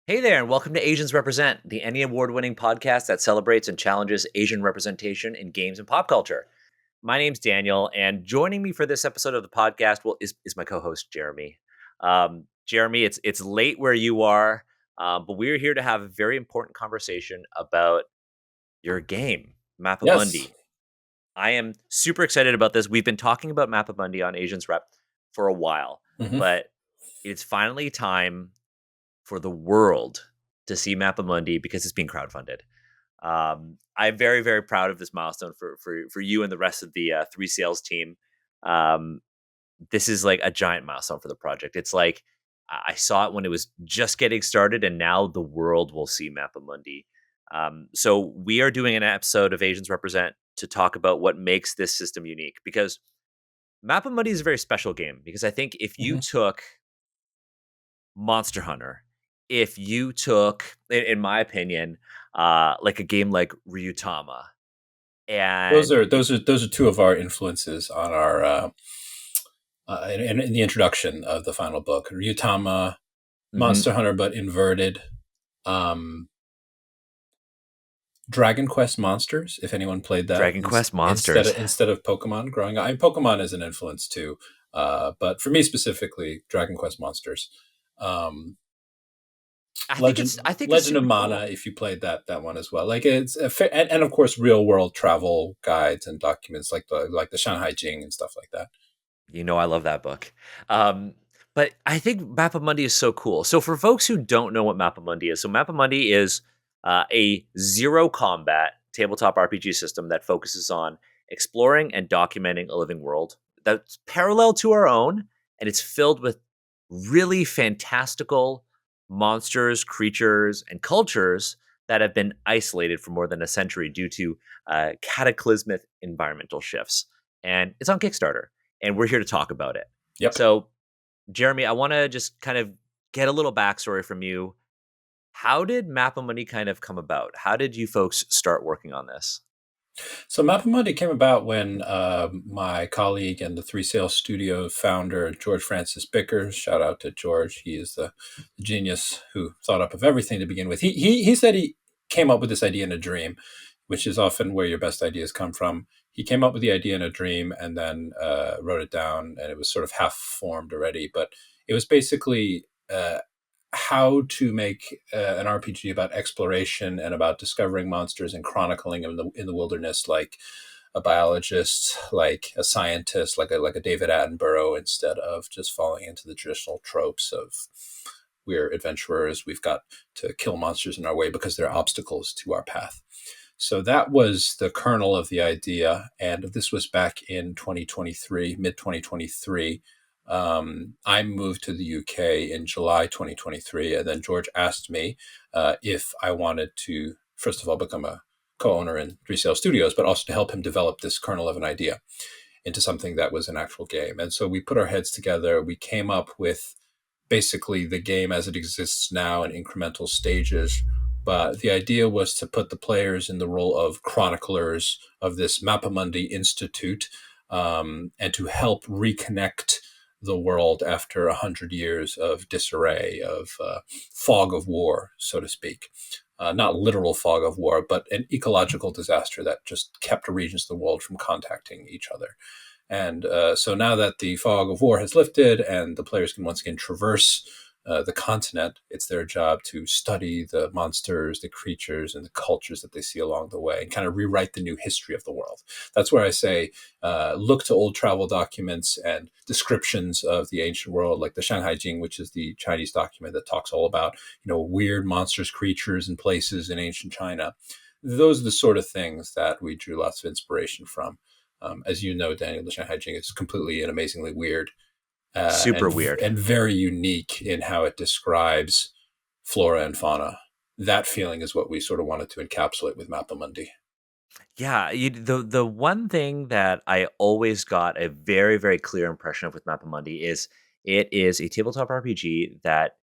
Hey there, and welcome to Asians Represent, the Emmy Award-winning podcast that celebrates and challenges Asian representation in games and pop culture. My name's Daniel, and joining me for this episode of the podcast is my co-host Jeremy. Jeremy, it's late where you are, but we're here to have a very important conversation about your game, Mappa Yes. Mundi. I am super excited about this. We've been talking about Mappa Mundi on Asians Rep for a while, hmm but it's finally time for the world to see Mappa Mundi because it's being crowdfunded. I'm very, very proud of this milestone for you and the rest of the three sales team. Um, this is like a giant milestone for the project. It's like I saw it when it was just getting started, and now the world will see Mappa Mundi. So we are doing an episode of Asians Represent to talk about what makes this system unique because Mappa Mundi is a very special game because I think if you hmm took Monster Hunter, if you took, in my opinion, like a game like Ryutama, Those and are those are those are two of our influences on our in the introduction of the final book. Ryutama, mhm, Monster Hunter, but inverted. Um, Dragon Quest Monsters. If anyone played that Dragon Quest instead Monsters. of Pokemon growing up, Pokemon is an influence too. But for me specifically, Dragon Quest Monsters. Um, I think it's Legend of super Mana, cool. if you played that one as well, like it's and of course real world travel guides and documents like the Shanghai Jing and stuff like that. You know, I love that book. Um, but I think Mappa Mundi is so cool. So for folks who don't know what Mappa Mundi is, so Mappa Mundi is a zero combat tabletop RPG system that focuses on exploring and documenting a living world that's parallel to our own, and it's filled with really fantastical monsters, creatures, and cultures that have been isolated for more than a century due to cataclysmic environmental shifts. And it's on Kickstarter, and we're here to talk about it. Yep. So, Jeremy, I want to just kind of get a little backstory from you. How did Mappa Money kind of come about? How did you folks start working on this? So Mappa Mundi came about when my colleague and the Three Sales Studio founder, George Francis Bickers, shout out to George, he is the genius who thought up of everything to begin with. He said he came up with this idea in a dream, which is often where your best ideas come from. He came up with the idea in a dream and then wrote it down, and it was sort of half formed already. But it was basically how to make an RPG about exploration and about discovering monsters and chronicling them in the wilderness, like a biologist, like a scientist, like a David Attenborough, instead of just falling into the traditional tropes of we're adventurers, we've got to kill monsters in our way because they're obstacles to our path. So that was the kernel of the idea. And this was back in 2023, mid 2023. I moved to the UK in July 2023. And then George asked me if I wanted to, first of all, become a co owner in Three Sales Studios, but also to help him develop this kernel of an idea into something that was an actual game. And so we put our heads together. We came up with basically the game as it exists now in incremental stages. But the idea was to put the players in the role of chroniclers of this Mappa Mundi Institute, and to help reconnect the world after 100 years of disarray, of fog of war, so to speak. Not literal fog of war, but an ecological disaster that just kept regions of the world from contacting each other. And so now that the fog of war has lifted and the players can once again traverse the continent, it's their job to study the monsters, the creatures, and the cultures that they see along the way and kind of rewrite the new history of the world. That's where I say look to old travel documents and descriptions of the ancient world, like the Shanghai Jing, which is the Chinese document that talks all about, weird monsters, creatures, and places in ancient China. Those are the sort of things that we drew lots of inspiration from. As you know, Daniel, the Shanghai Jing is completely and amazingly weird, Super weird. and very unique in how it describes flora and fauna. That feeling is what we sort of wanted to encapsulate with Mappa Mundi. Yeah, the one thing that I always got a very, very clear impression of with Mappa Mundi is it is a tabletop RPG that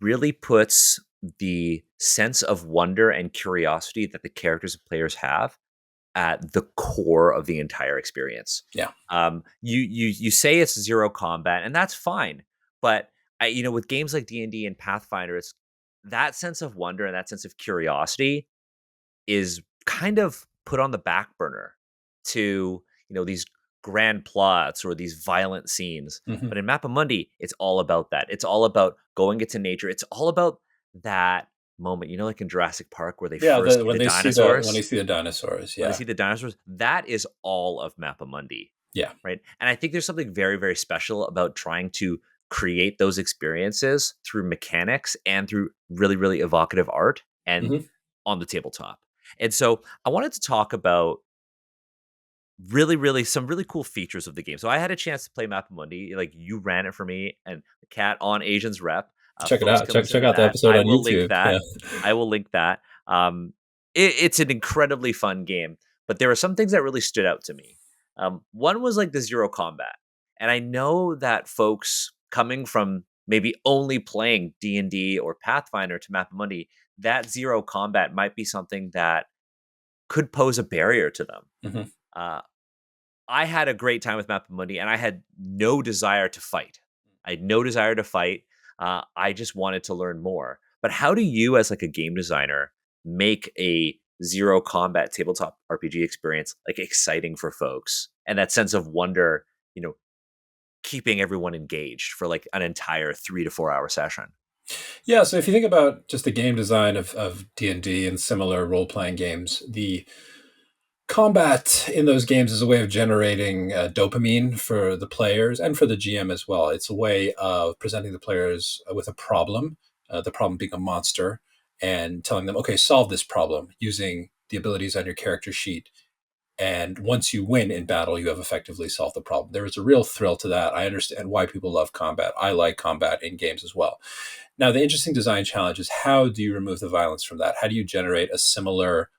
really puts the sense of wonder and curiosity that the characters and players have at the core of the entire experience. Yeah. You say it's zero combat, and that's fine. But with games like D&D and Pathfinder, that sense of wonder and that sense of curiosity is kind of put on the back burner to, these grand plots or these violent scenes. Hmm. But in Mappa Mundi, it's all about that. It's all about going into nature. It's all about that moment, like in Jurassic Park where they Yeah, first see when the they see dinosaurs. the dinosaurs, When they yeah, see the dinosaurs, that is all of Mappa Mundi, yeah. right? And I think there's something very, very special about trying to create those experiences through mechanics and through really, really evocative art and Hmm. on the tabletop. And so I wanted to talk about really, really some really cool features of the game. So I had a chance to play Mappa Mundi, like you ran it for me, and the cat on Asians rep. Check it Folks out. can listen Check to out the that. episode I on will link YouTube. that. Yeah. I will link that. It's an incredibly fun game, but there were some things that really stood out to me. One was like the zero combat, and I know that folks coming from maybe only playing D&D or Pathfinder to Mappa Mundi, that zero combat might be something that could pose a barrier to them. Hmm. Uh, I had a great time with Mappa Mundi, and I had no desire to fight. I had no desire to fight. I just wanted to learn more. But how do you, as like a game designer, make a zero combat tabletop RPG experience like exciting for folks, and that sense of wonder, you know, keeping everyone engaged for like an entire 3 to 4 hour session? Yeah, so if you think about just the game design of D&D and similar role-playing games, the combat in those games is a way of generating dopamine for the players and for the GM as well. It's a way of presenting the players with a problem, the problem being a monster, and telling them, okay, solve this problem using the abilities on your character sheet. And once you win in battle, you have effectively solved the problem. There is a real thrill to that. I understand why people love combat. I like combat in games as well. Now, the interesting design challenge is how do you remove the violence from that? How do you generate a similar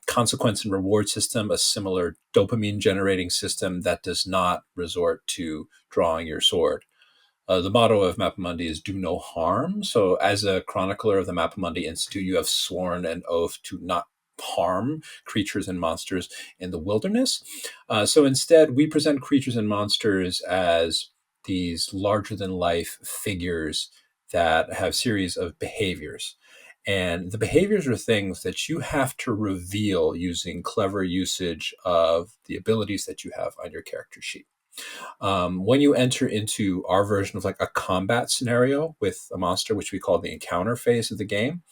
consequence and reward system, a similar dopamine generating system that does not resort to drawing your sword? The motto of Mappa Mundi is do no harm. So, as a chronicler of the Mappa Mundi Institute, you have sworn an oath to not harm creatures and monsters in the wilderness. So, instead, we present creatures and monsters as these larger than life figures that have series of behaviors. And the behaviors are things that you have to reveal using clever usage of the abilities that you have on your character sheet. When you enter into our version of like a combat scenario with a monster, which we call the encounter phase of the game,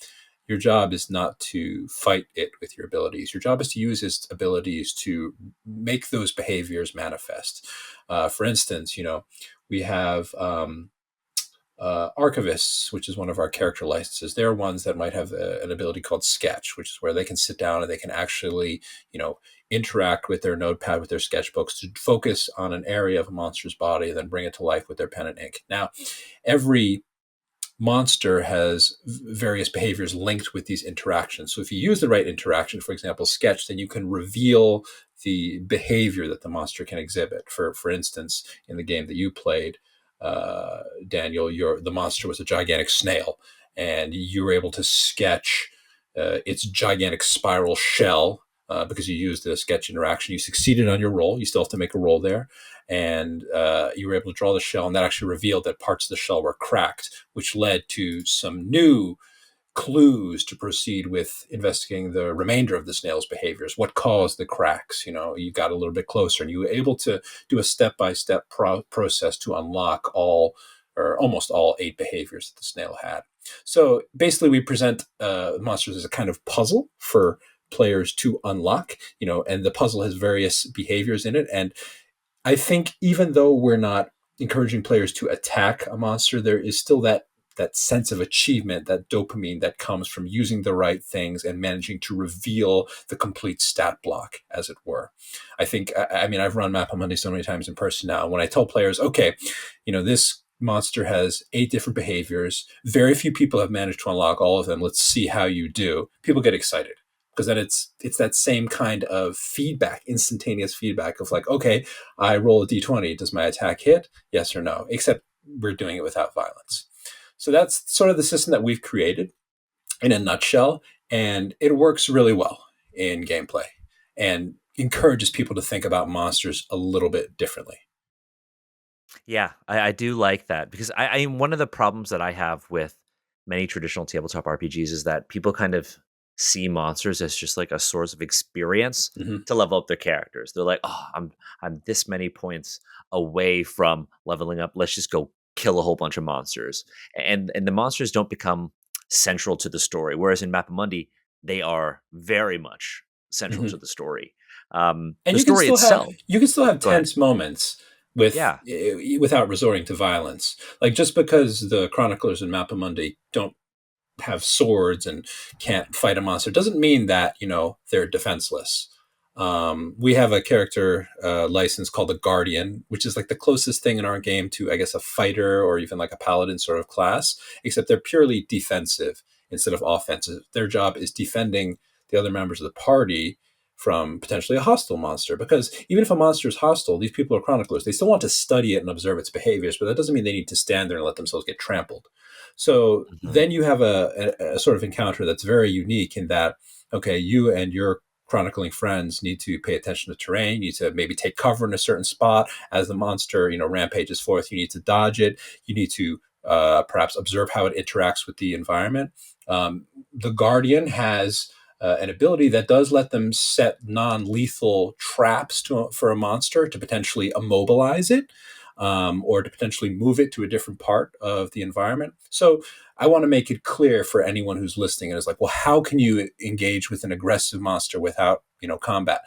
your job is not to fight it with your abilities. Your job is to use its abilities to make those behaviors manifest. For instance, we have archivists, which is one of our character licenses. They're ones that might have an ability called sketch, which is where they can sit down and they can actually, interact with their notepad, with their sketchbooks to focus on an area of a monster's body and then bring it to life with their pen and ink. Now, every monster has various behaviors linked with these interactions. So if you use the right interaction, for example, sketch, then you can reveal the behavior that the monster can exhibit. For instance, in the game that you played, Daniel, the monster was a gigantic snail, and you were able to sketch its gigantic spiral shell. Because you used the sketch interaction, you succeeded on your roll. You still have to make a roll there, and you were able to draw the shell, and that actually revealed that parts of the shell were cracked, which led to some new clues to proceed with investigating the remainder of the snail's behaviors. What caused the cracks? You got a little bit closer, and you were able to do a step-by-step process to unlock all or almost all 8 behaviors that the snail had. So basically, we present monsters as a kind of puzzle for players to unlock, and the puzzle has various behaviors in it. And I think even though we're not encouraging players to attack a monster, there is still that sense of achievement, that dopamine that comes from using the right things and managing to reveal the complete stat block, as it were. I think, I mean, I've run Mappa Mundi so many times in person now. When I tell players, okay, this monster has 8 different behaviors. Very few people have managed to unlock all of them. Let's see how you do. People get excited because then it's that same kind of feedback, instantaneous feedback of like, okay, I roll a d20. Does my attack hit? Yes or no? Except we're doing it without violence. So that's sort of the system that we've created in a nutshell, and it works really well in gameplay and encourages people to think about monsters a little bit differently. Yeah, I do like that because I one of the problems that I have with many traditional tabletop RPGs is that people kind of see monsters as just like a source of experience Hmm. to level up their characters. They're like, "Oh, I'm this many points away from leveling up. Let's just go kill a whole bunch of monsters." And the monsters don't become central to the story. Whereas in Mappa Mundi, they are very much central Hmm. to the story. And The story itself. you can still have Go ahead. tense moments with Yeah. without resorting to violence. Like just because the chroniclers in Mappa Mundi don't have swords and can't fight a monster doesn't mean that they're defenseless. We have a character license called a guardian, which is like the closest thing in our game to, I guess, a fighter or even like a paladin sort of class, except they're purely defensive instead of offensive. Their job is defending the other members of the party from potentially a hostile monster, because even if a monster is hostile, these people are chroniclers, they still want to study it and observe its behaviors, but that doesn't mean they need to stand there and let themselves get trampled. So Mhm. then you have a sort of encounter that's very unique in that, okay, you and your chronicling friends need to pay attention to terrain. You need to maybe take cover in a certain spot as the monster, rampages forth. You need to dodge it. You need to perhaps observe how it interacts with the environment. The Guardian has an ability that does let them set non-lethal traps for a monster to potentially immobilize it, or to potentially move it to a different part of the environment. So I want to make it clear for anyone who's listening and is like, well, how can you engage with an aggressive monster without, combat?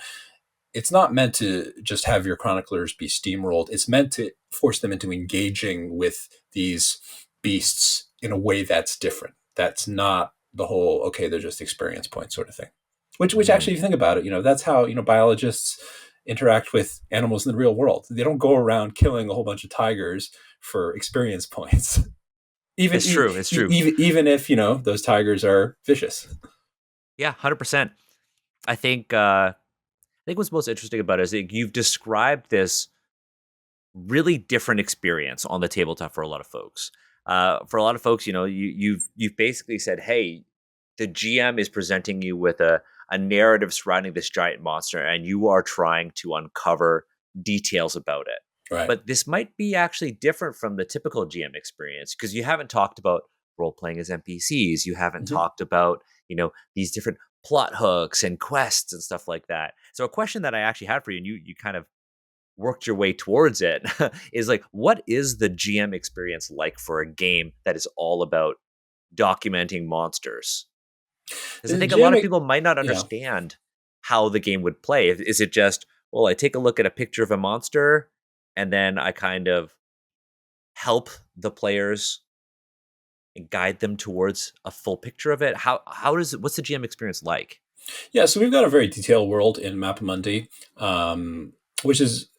It's not meant to just have your chroniclers be steamrolled. It's meant to force them into engaging with these beasts in a way that's different. That's not the whole, okay, they're just experience points sort of thing. Which Mhm. actually, if you think about it, that's how, biologists interact with animals in the real world. They don't go around killing a whole bunch of tigers for experience points. It's true. It's true. Even if, those tigers are vicious. Yeah, 100%. I think I think what's most interesting about it is that you've described this really different experience on the tabletop for a lot of folks. For a lot of folks, you've basically said, "Hey, the GM is presenting you with a narrative surrounding this giant monster, and you are trying to uncover details about it." Right. But this might be actually different from the typical GM experience because you haven't talked about role playing as NPCs. You haven't Mm-hmm. talked about these different plot hooks and quests and stuff like that. So a question that I actually had for you, and you kind of worked your way towards it, is like, what is the GM experience like for a game that is all about documenting monsters? Because I The think a lot GM, of people might not yeah. understand how the game would play. Is it just, well, I take a look at a picture of a monster and then I kind of help the players and guide them towards a full picture of it? What's the GM experience like? Yeah, so we've got a very detailed world in Mappamundi, which is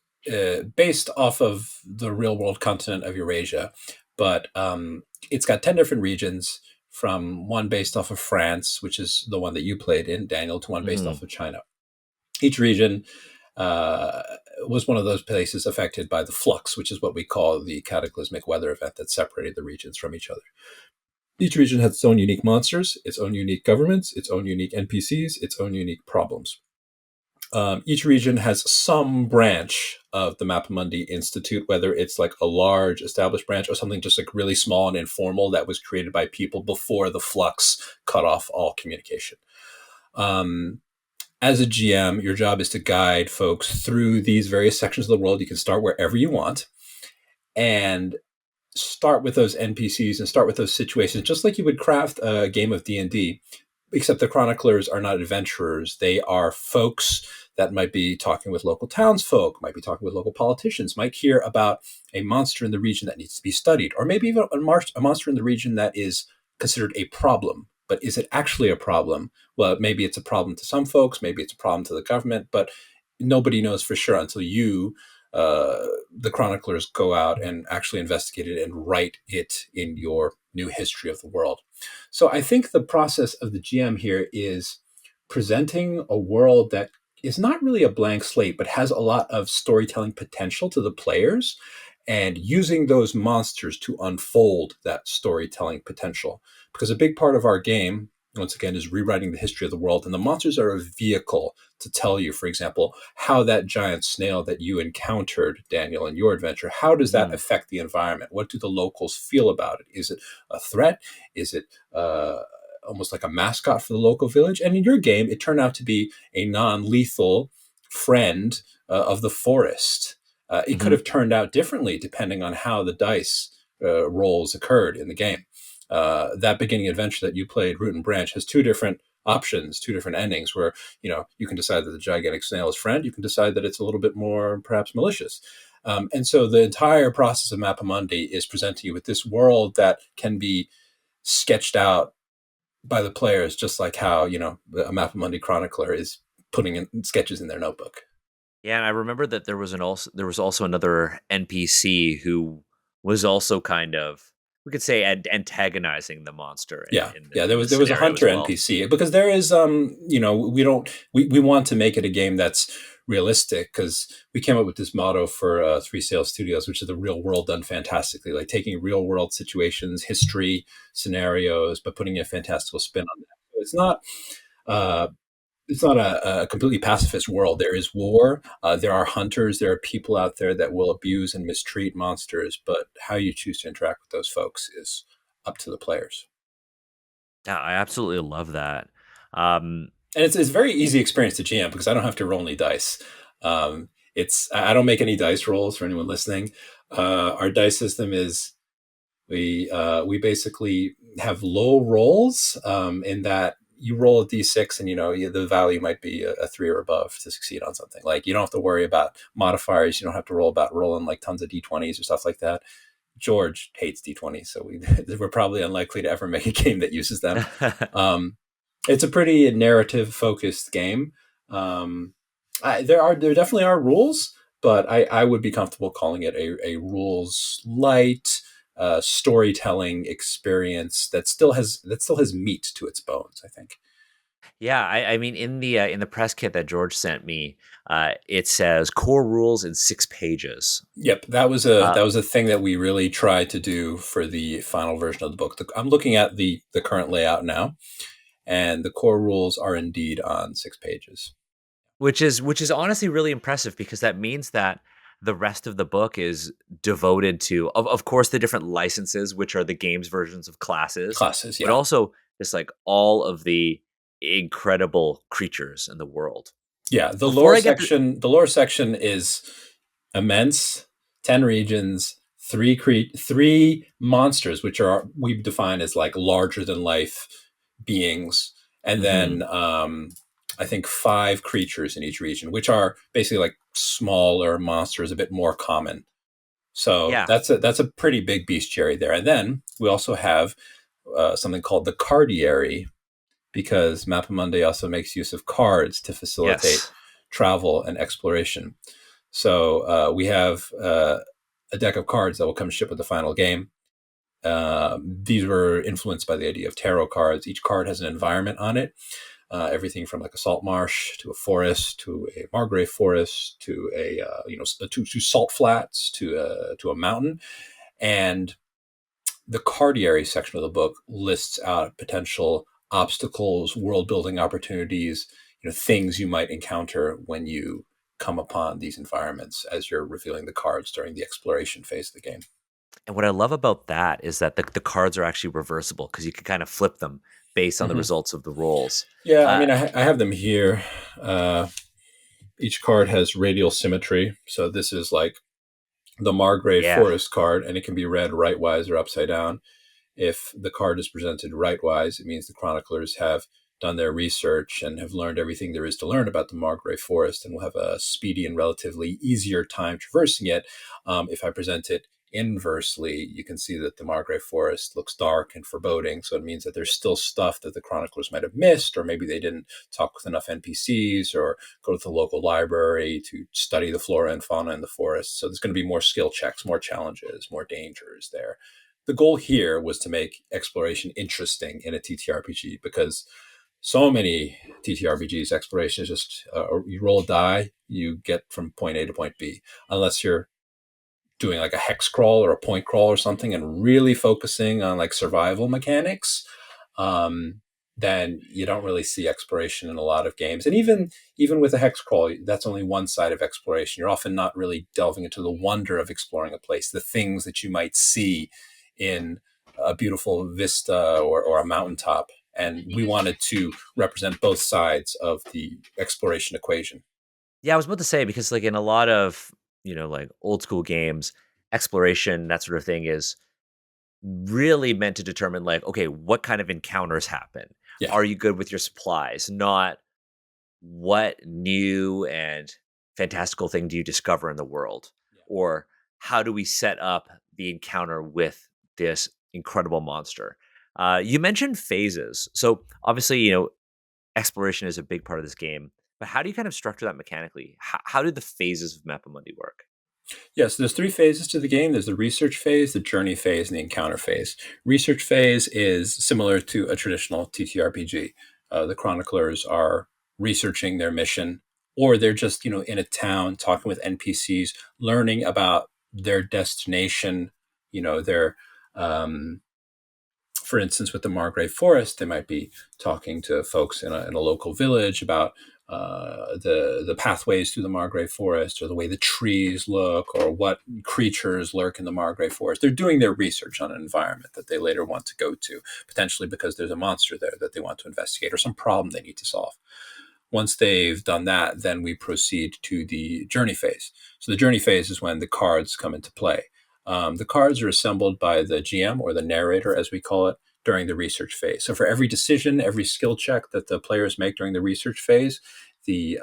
based off of the real world continent of Eurasia. But it's got 10 different regions, from one based off of France, which is the one that you played in, Daniel, to one based off Mhm. of China. Each region uh, was one of those places affected by the flux, which is what we call the cataclysmic weather event that separated the regions from each other. Each region has its own unique monsters, its own unique governments, its own unique NPCs, its own unique problems. Each region has some branch of the Mappamundi Institute, whether it's like a large established branch or something just like really small and informal that was created by people before the flux cut off all communication. Um, as a GM, your job is to guide folks through these various sections of the world. You can start wherever you want and start with those NPCs and start with those situations, just like you would craft a game of D&D, except the chroniclers are not adventurers. They are folks that might be talking with local townsfolk, might be talking with local politicians, might hear about a monster in the region that needs to be studied, or maybe even a monster in the region that is considered a problem. But is it actually a problem? Well, maybe it's a problem to some folks, maybe it's a problem to the government, but nobody knows for sure until you, the chroniclers, go out and actually investigate it and write it in your new history of the world. So I think the process of the GM here is presenting a world that is not really a blank slate, but has a lot of storytelling potential to the players, and using those monsters to unfold that storytelling potential. Because a big part of our game once again, is rewriting the history of the world. And the monsters are a vehicle to tell you, for example, how that giant snail that you encountered, Daniel, in your adventure, how does that Hmm. affect the environment? What do the locals feel about it? Is it a threat? Is it almost like a mascot for the local village? And in your game, it turned out to be a non-lethal friend of the forest. It could Hmm. have turned out differently depending on how the dice rolls occurred in the game. That beginning adventure that you played, Root and Branch, has two different options, two different endings where, you can decide that the gigantic snail is friend. You can decide that it's a little bit more perhaps malicious. And so the entire process of Mappa Mundi is presenting you with this world that can be sketched out by the players, just like how, a Mappa Mundi chronicler is putting in sketches in their notebook. Yeah, and I remember that there was also another NPC who was also kind of, we could say, antagonizing the monster Yeah, yeah. There in was this there was a scenario hunter as well. NPC because there is we want to make it a game that's realistic because we came up with this motto for Three Sales Studios, which is the real world done fantastically, like taking real world situations, history, scenarios, but putting a fantastical spin on that. So uh, it's not a completely pacifist world. There is war. There are hunters. There are people out there that will abuse and mistreat monsters. But how you choose to interact with those folks is up to the players. Yeah, I absolutely love that. Um, And it's a very easy experience to GM because I don't have to roll any dice. It's I don't make any dice rolls for anyone listening. Our dice system is we basically have low rolls in that you roll a d6 and the value might be a 3 or above to succeed on something. Like you don't have to worry about modifiers. You don't have to roll about rolling like tons of d20s or stuff like that. George hates d20s, so we're probably unlikely to ever make a game that uses them. Um, it's a pretty narrative focused game. Um, there definitely are rules, but I would be comfortable calling it a rules light storytelling experience that still has meat to its bones, I think. yeah, I mean, in the press kit that George sent me, it says core rules in 6 pages. Yep, Uh, that was a thing that we really tried to do for the final version of the book. I'm looking at the current layout now, and the core rules are indeed on 6 pages. which is honestly really impressive because that means that the rest of the book is devoted to, of course, the different licenses, which are the game's versions of classes, Classes, but yeah. also just like all of the incredible creatures in the world. Yeah, Before I get to the lore section is immense. 10 regions, three monsters, which are we define as like larger than life beings, and Mhm. then I think 5 creatures in each region, which are basically like smaller monsters, a bit more common. So Yeah, that's a pretty big bestiary there. And then we also have something called the cardiary, because Mappa Mundi also makes use of cards to facilitate yes. travel and exploration. So we have a deck of cards that will come shipped with the final game. These were influenced by the idea of tarot cards. Each card has an environment on it, everything from like a salt marsh to a forest to a margrave forest to a to salt flats to a mountain. And the cardiary section of the book lists out potential obstacles, world building opportunities, things you might encounter when you come upon these environments as you're revealing the cards during the exploration phase of the game. And what I love about that is that the cards are actually reversible because you can kind of flip them based on the Hmm. results of the rolls. Yeah, I Uh, mean, I have them here. Uh, each card has radial symmetry. So this is like the Margrave yeah. Forest card, and it can be read rightwise or upside down. If the card is presented rightwise, it means the chroniclers have done their research and have learned everything there is to learn about the Margrave Forest and will have a speedy and relatively easier time traversing it. If I present it inversely, you can see that the Margrave Forest looks dark and foreboding. So it means that there's still stuff that the chroniclers might have missed, or maybe they didn't talk with enough NPCs or go to the local library to study the flora and fauna in the forest. So there's going to be more skill checks, more challenges, more dangers there. The goal here was to make exploration interesting in a TTRPG because so many TTRPGs, exploration is just you roll a die, you get from point A to point B, unless you're doing like a hex crawl or a point crawl or something and really focusing on like survival mechanics. Um, then you don't really see exploration in a lot of games. And even with a hex crawl, that's only one side of exploration. You're often not really delving into the wonder of exploring a place, the things that you might see in a beautiful vista or a mountaintop. And we wanted to represent both sides of the exploration equation. Yeah, I was about to say because like in a lot of, like old school games, exploration, that sort of thing is really meant to determine like, okay, what kind of encounters happen? Yeah. Are you good with your supplies? Not what new and fantastical thing do you discover in the world? Or how do we set up the encounter with this incredible monster? You mentioned phases. So obviously, exploration is a big part of this game. But how do you kind of structure that mechanically? How do the phases of Mappa Mundi work? Yes, there's three phases to the game. There's the research phase, the journey phase, and the encounter phase. Research phase is similar to a traditional TTRPG. The chroniclers are researching their mission, or they're just in a town talking with NPCs, learning about their destination. Their For instance, with the Margrave Forest, they might be talking to folks in a local village about the pathways through the Margrave Forest, or the way the trees look, or what creatures lurk in the Margrave Forest. They're doing their research on an environment that they later want to go to, potentially because there's a monster there that they want to investigate or some problem they need to solve. Once they've done that, then we proceed to the journey phase. So the journey phase is when the cards come into play. The cards are assembled by the GM, or the narrator, as we call it, during the research phase. So for every decision, every skill check that the players make during the research phase, the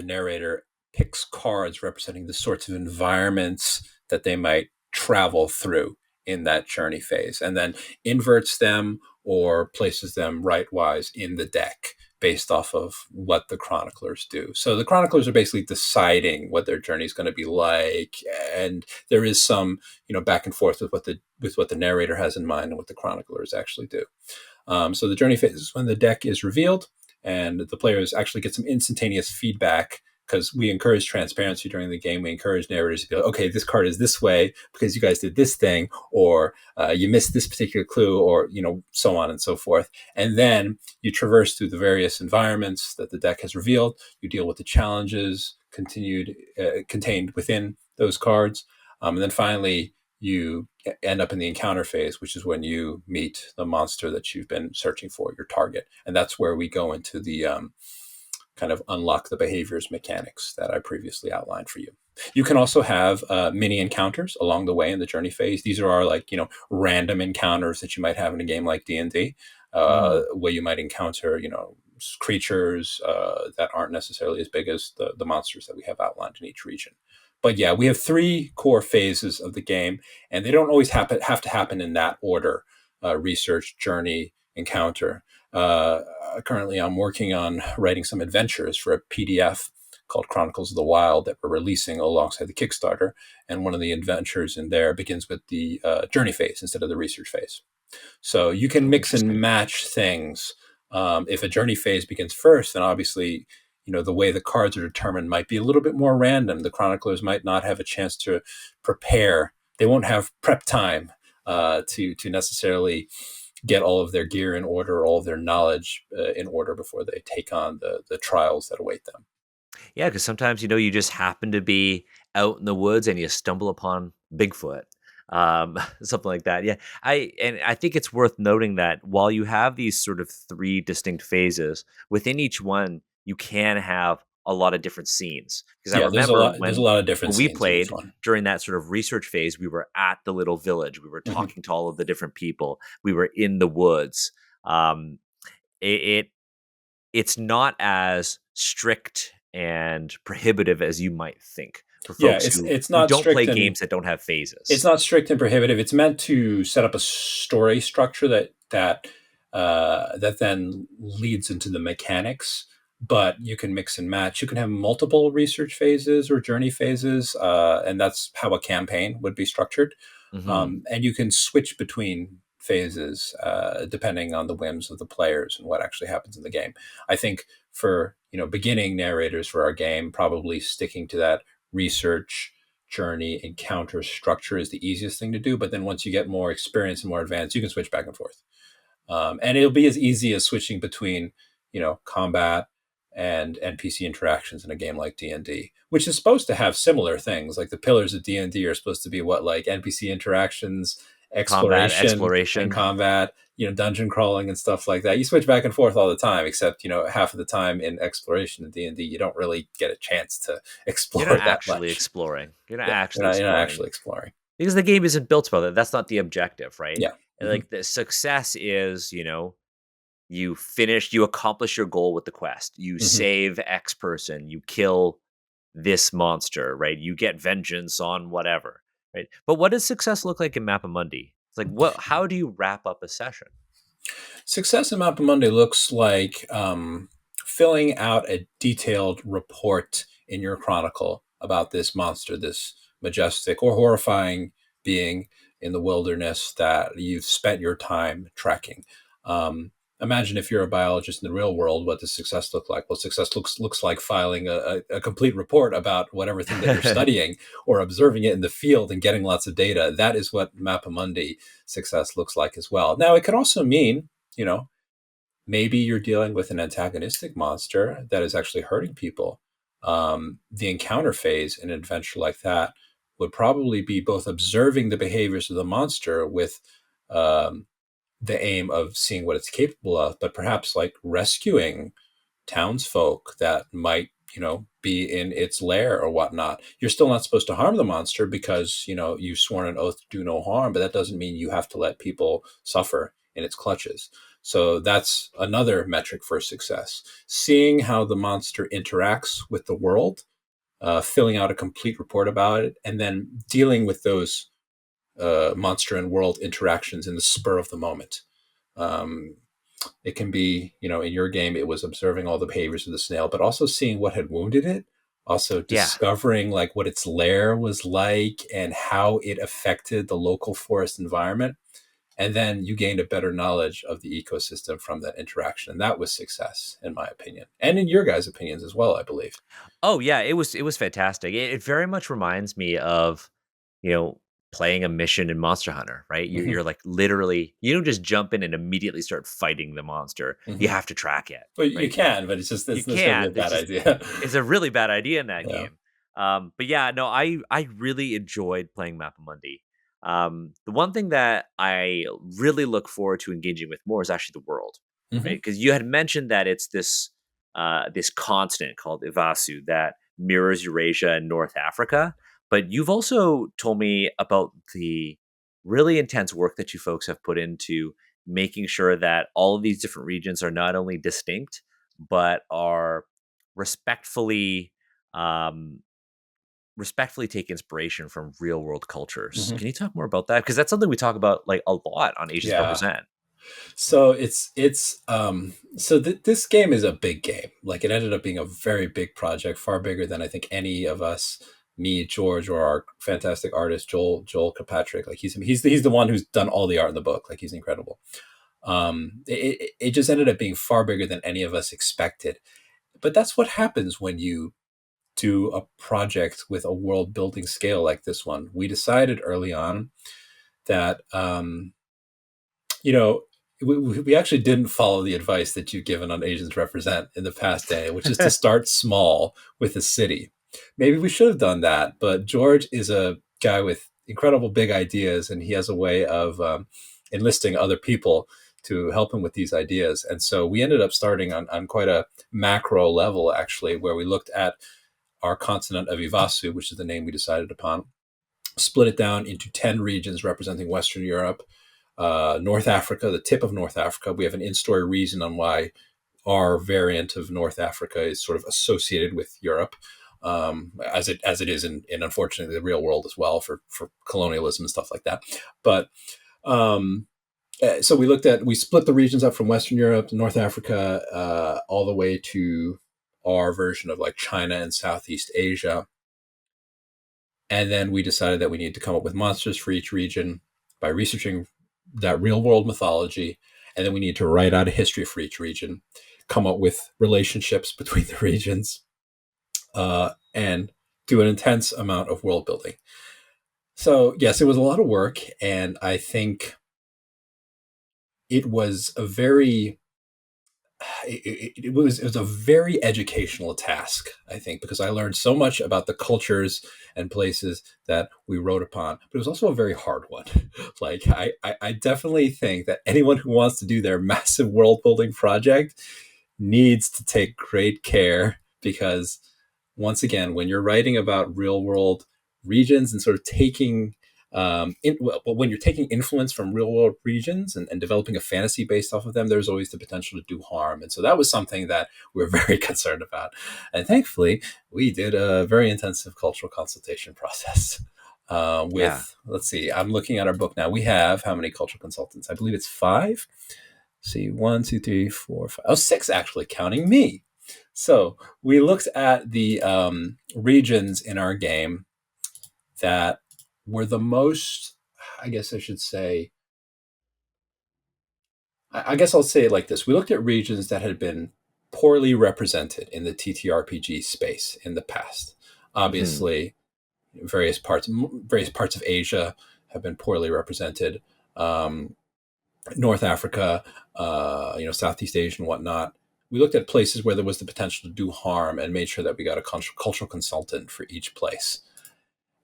narrator picks cards representing the sorts of environments that they might travel through in that journey phase, and then inverts them or places them rightwise in the deck based off of what the chroniclers do. So the chroniclers are basically deciding what their journey is going to be like, and there is some back and forth with what the narrator has in mind and what the chroniclers actually do. So the journey phase is when the deck is revealed and the players actually get some instantaneous feedback, because we encourage transparency during the game. We encourage narrators to be like, okay, this card is this way because you guys did this thing, or you missed this particular clue, or so on and so forth. And then you traverse through the various environments that the deck has revealed. You deal with the challenges contained within those cards, and then finally you end up in the encounter phase, which is when you meet the monster that you've been searching for, your target. And that's where we go into the kind of unlock the behaviors mechanics that I previously outlined for you. You can also have mini encounters along the way in the journey phase. These are our random encounters that you might have in a game like D&D, Mm. where you might encounter creatures that aren't necessarily as big as the monsters that we have outlined in each region. But yeah, we have three core phases of the game, and they don't always have to happen in that order: research, journey, encounter. Currently, I'm working on writing some adventures for a PDF called Chronicles of the Wild that we're releasing alongside the Kickstarter. And one of the adventures in there begins with the journey phase instead of the research phase. So you can Oh, mix and interesting. match things. If a journey phase begins first, then obviously, the way the cards are determined might be a little bit more random. The chroniclers might not have a chance to prepare. They won't have prep time to necessarily get all of their gear in order, all of their knowledge in order before they take on the trials that await them. Yeah, because sometimes you just happen to be out in the woods and you stumble upon Bigfoot, something like that. Yeah, I think it's worth noting that while you have these sort of three distinct phases, within each one you can have a lot of different scenes. Because I Yeah, there's a remember lot. There's a lot of different when we scenes in each played one. during that sort of research phase, we were at the little village. We were Mhm. talking to all of the different people. We were in the woods. Um, it it's not as strict and prohibitive as you might think for Yeah, folks who it's who not don't play strict and games that don't have it's phases. not strict and prohibitive. It's meant to set up a story structure that then leads into the mechanics. But you can mix and match. You can have multiple research phases or journey phases, and that's how a campaign would be structured. Mhm. And you can switch between phases depending on the whims of the players and what actually happens in the game. I think for beginning narrators for our game, probably sticking to that research journey encounter structure is the easiest thing to do. But then once you get more experience and more advanced, you can switch back and forth. And it'll be as easy as switching between, combat and NPC interactions in a game like D&D, which is supposed to have similar things. Like the pillars of D&D are supposed to be what, like NPC interactions, Combat, exploration, and exploration. combat, dungeon crawling and stuff like that. You switch back and forth all the time, except, half of the time in exploration in D&D, you don't really get a chance to You're not explore that actually much. exploring. You're not Yeah, actually you're not exploring actually exploring. because the game isn't built about it. That's not the objective, right? Yeah. Hmm. Like the success is, you accomplish your goal with the quest. You Hmm. save X person, you kill this monster, right? You get vengeance on whatever, right? But what does success look like in Mappa Mundi? It's like how do you wrap up a session? Success in Mappa Mundi looks like filling out a detailed report in your chronicle about this monster, this majestic or horrifying being in the wilderness that you've spent your time tracking. Um, Imagine if you're a biologist in the real world, what does success look like? Well, success looks like filing a complete report about whatever thing that you're studying or observing it in the field and getting lots of data. That is what Mappa Mundi success looks like as well. Now, it could also mean, you know, maybe you're dealing with an antagonistic monster that is actually hurting people. The encounter phase in an adventure like that would probably be both observing the behaviors of the monster with um, the aim of seeing what it's capable of, but perhaps like rescuing townsfolk that might, be in its lair or whatnot. You're still not supposed to harm the monster because, you've sworn an oath to do no harm, but that doesn't mean you have to let people suffer in its clutches. So that's another metric for success. Seeing how the monster interacts with the world, filling out a complete report about it, and then dealing with those monster and world interactions in the spur of the moment. Um, it can be, in your game, it was observing all the behaviors of the snail, but also seeing what had wounded it, also Yeah. discovering like what its lair was like and how it affected the local forest environment. And then you gained a better knowledge of the ecosystem from that interaction. And that was success, in my opinion. And in your guys' opinions as well, I believe. Oh yeah, it was fantastic. It very much reminds me of, you know, playing a mission in Monster Hunter, right? You're, Hmm. you're like literally, you don't just jump in and immediately start fighting the monster. You Hmm. have to track it, Well, you right? can, but it's just, You it's going to be a can't. It's bad just idea. it's a really bad idea in that Yeah. game. But yeah, no, I really enjoyed playing Mappa Mundi. The one thing that I really look forward to engaging with more is actually the world, right? Hmm. Because you had mentioned that it's this continent called Ivasu that mirrors Eurasia and North Africa. But you've also told me about the really intense work that you folks have put into making sure that all of these different regions are not only distinct but are respectfully um, respectfully take inspiration from real world cultures. Hmm. Can you talk more about that? Because that's something we talk about like a lot on Asians Yeah. Represent. So this game is a big game. Like it ended up being a very big project, far bigger than I think any of us, me, George, or our fantastic artist Joel Kilpatrick. Like he's the one who's done all the art in the book. Like he's incredible. It just ended up being far bigger than any of us expected. But that's what happens when you do a project with a world building scale like this one. We decided early on that you know, we actually didn't follow the advice that you've given on Asians Represent in the past, Daniel, which is to start small with a city. Maybe we should have done that, but George is a guy with incredible big ideas, and he has a way of enlisting other people to help him with these ideas. And so we ended up starting on quite a macro level, actually, where we looked at our continent of Ivasu, which is the name we decided upon, split it down into 10 regions representing Western Europe, North Africa, the tip of North Africa. We have an in-story reason on why our variant of North Africa is sort of associated with Europe, as it is in unfortunately the real world as well for colonialism and stuff like that. But um, so we split the regions up from Western Europe to North Africa, all the way to our version of like China and Southeast Asia. And then we decided that we needed to come up with monsters for each region by researching that real world mythology. And then we need to write out a history for each region, come up with relationships between the regions, and do an intense amount of world building. So, yes, it was a lot of work. And I think it was a very it was a very educational task, I think, because I learned so much about the cultures and places that we wrote upon. But it was also a very hard one. Like I definitely think that anyone who wants to do their massive world building project needs to take great care, because once again, when you're writing about real world regions and sort of taking well, when you're taking influence from real world regions and developing a fantasy based off of them, there's always the potential to do harm. And so that was something that we were very concerned about. And thankfully, we did a very intensive cultural consultation process. Yeah. With, let's see, I'm looking at our book now. We have how many cultural consultants? I believe it's five. See, one, two, three, four, five. Oh, six actually, counting me. So we looked at the regions in our game that were the most, I guess I should say, I guess I'll say it like this. We looked at regions that had been poorly represented in the TTRPG space in the past. Hmm. Obviously, various parts of Asia have been poorly represented. North Africa, Southeast Asia and whatnot. We looked at places where there was the potential to do harm and made sure that we got a cultural consultant for each place.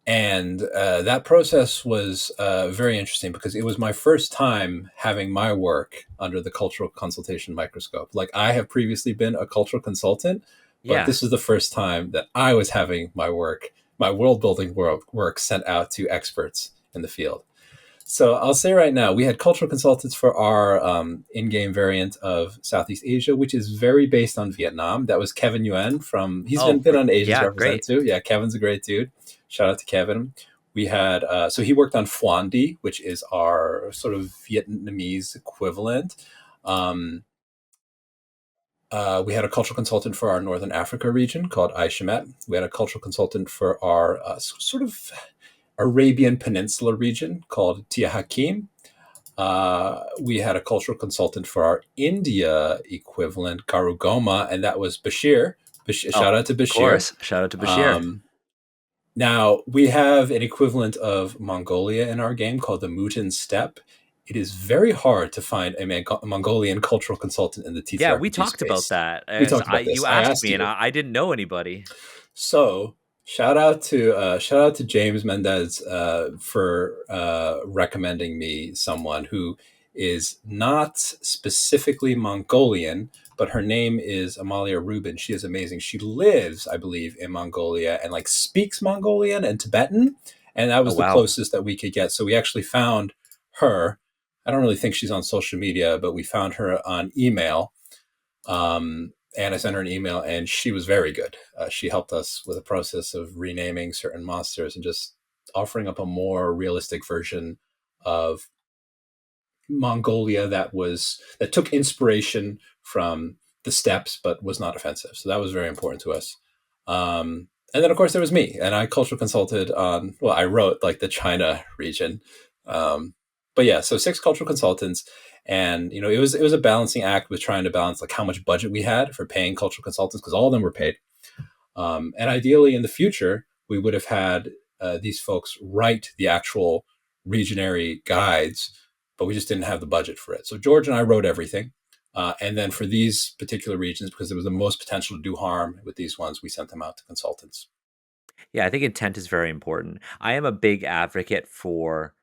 And that process was very interesting because it was my first time having my work under the cultural consultation microscope. Like, I have previously been a cultural consultant, but Yeah. this is the first time that I was having my work, my world building work sent out to experts in the field. So I'll say right now, we had cultural consultants for our in-game variant of Southeast Asia, which is very based on Vietnam. That was Kevin Yuen from. He's Oh, been on Asians yeah. Represent Great. too. Yeah, Kevin's a great dude. Shout out to Kevin. We had so he worked on Phuan Đi, which is our sort of Vietnamese equivalent. Um, we had a cultural consultant for our Northern Africa region called Aishamet. We had a cultural consultant for our sort of Arabian Peninsula region called Tia Hakim. We had a cultural consultant for our India equivalent, Karugoma, and that was Bashir. Oh, Shout out to of Bashir. course. Shout out to Bashir. Um, Now, we have an equivalent of Mongolia in our game called the Mutin Steppe. It is very hard to find a Mongolian cultural consultant in the Yeah, we TTRPG talked about space. that. We As talked about you this. I asked asked me, and you. I didn't know anybody. So shout out to James Mendez for recommending me someone who is not specifically Mongolian, but her name is Amalia Rubin. She is amazing. She lives, I believe, in Mongolia and like speaks Mongolian and Tibetan, and that Oh, was the wow. closest that we could get. So we actually found her. I don't really think she's on social media, but we found her on email. And I sent her an email, and she was very good. She helped us with the process of renaming certain monsters and just offering up a more realistic version of Mongolia that took inspiration from the steppes, but was not offensive. So that was very important to us. And then, of course, there was me, and I cultural consulted on. Well, I wrote like the China region, um, but yeah, so six cultural consultants, and it was a balancing act with trying to balance like how much budget we had for paying cultural consultants, because all of them were paid, and ideally in the future we would have had these folks write the actual regionary guides, but we just didn't have the budget for it. So George and I wrote everything. And then for these particular regions, because there was the most potential to do harm with these ones, we sent them out to consultants. Yeah, I think intent is very important. I am a big advocate for,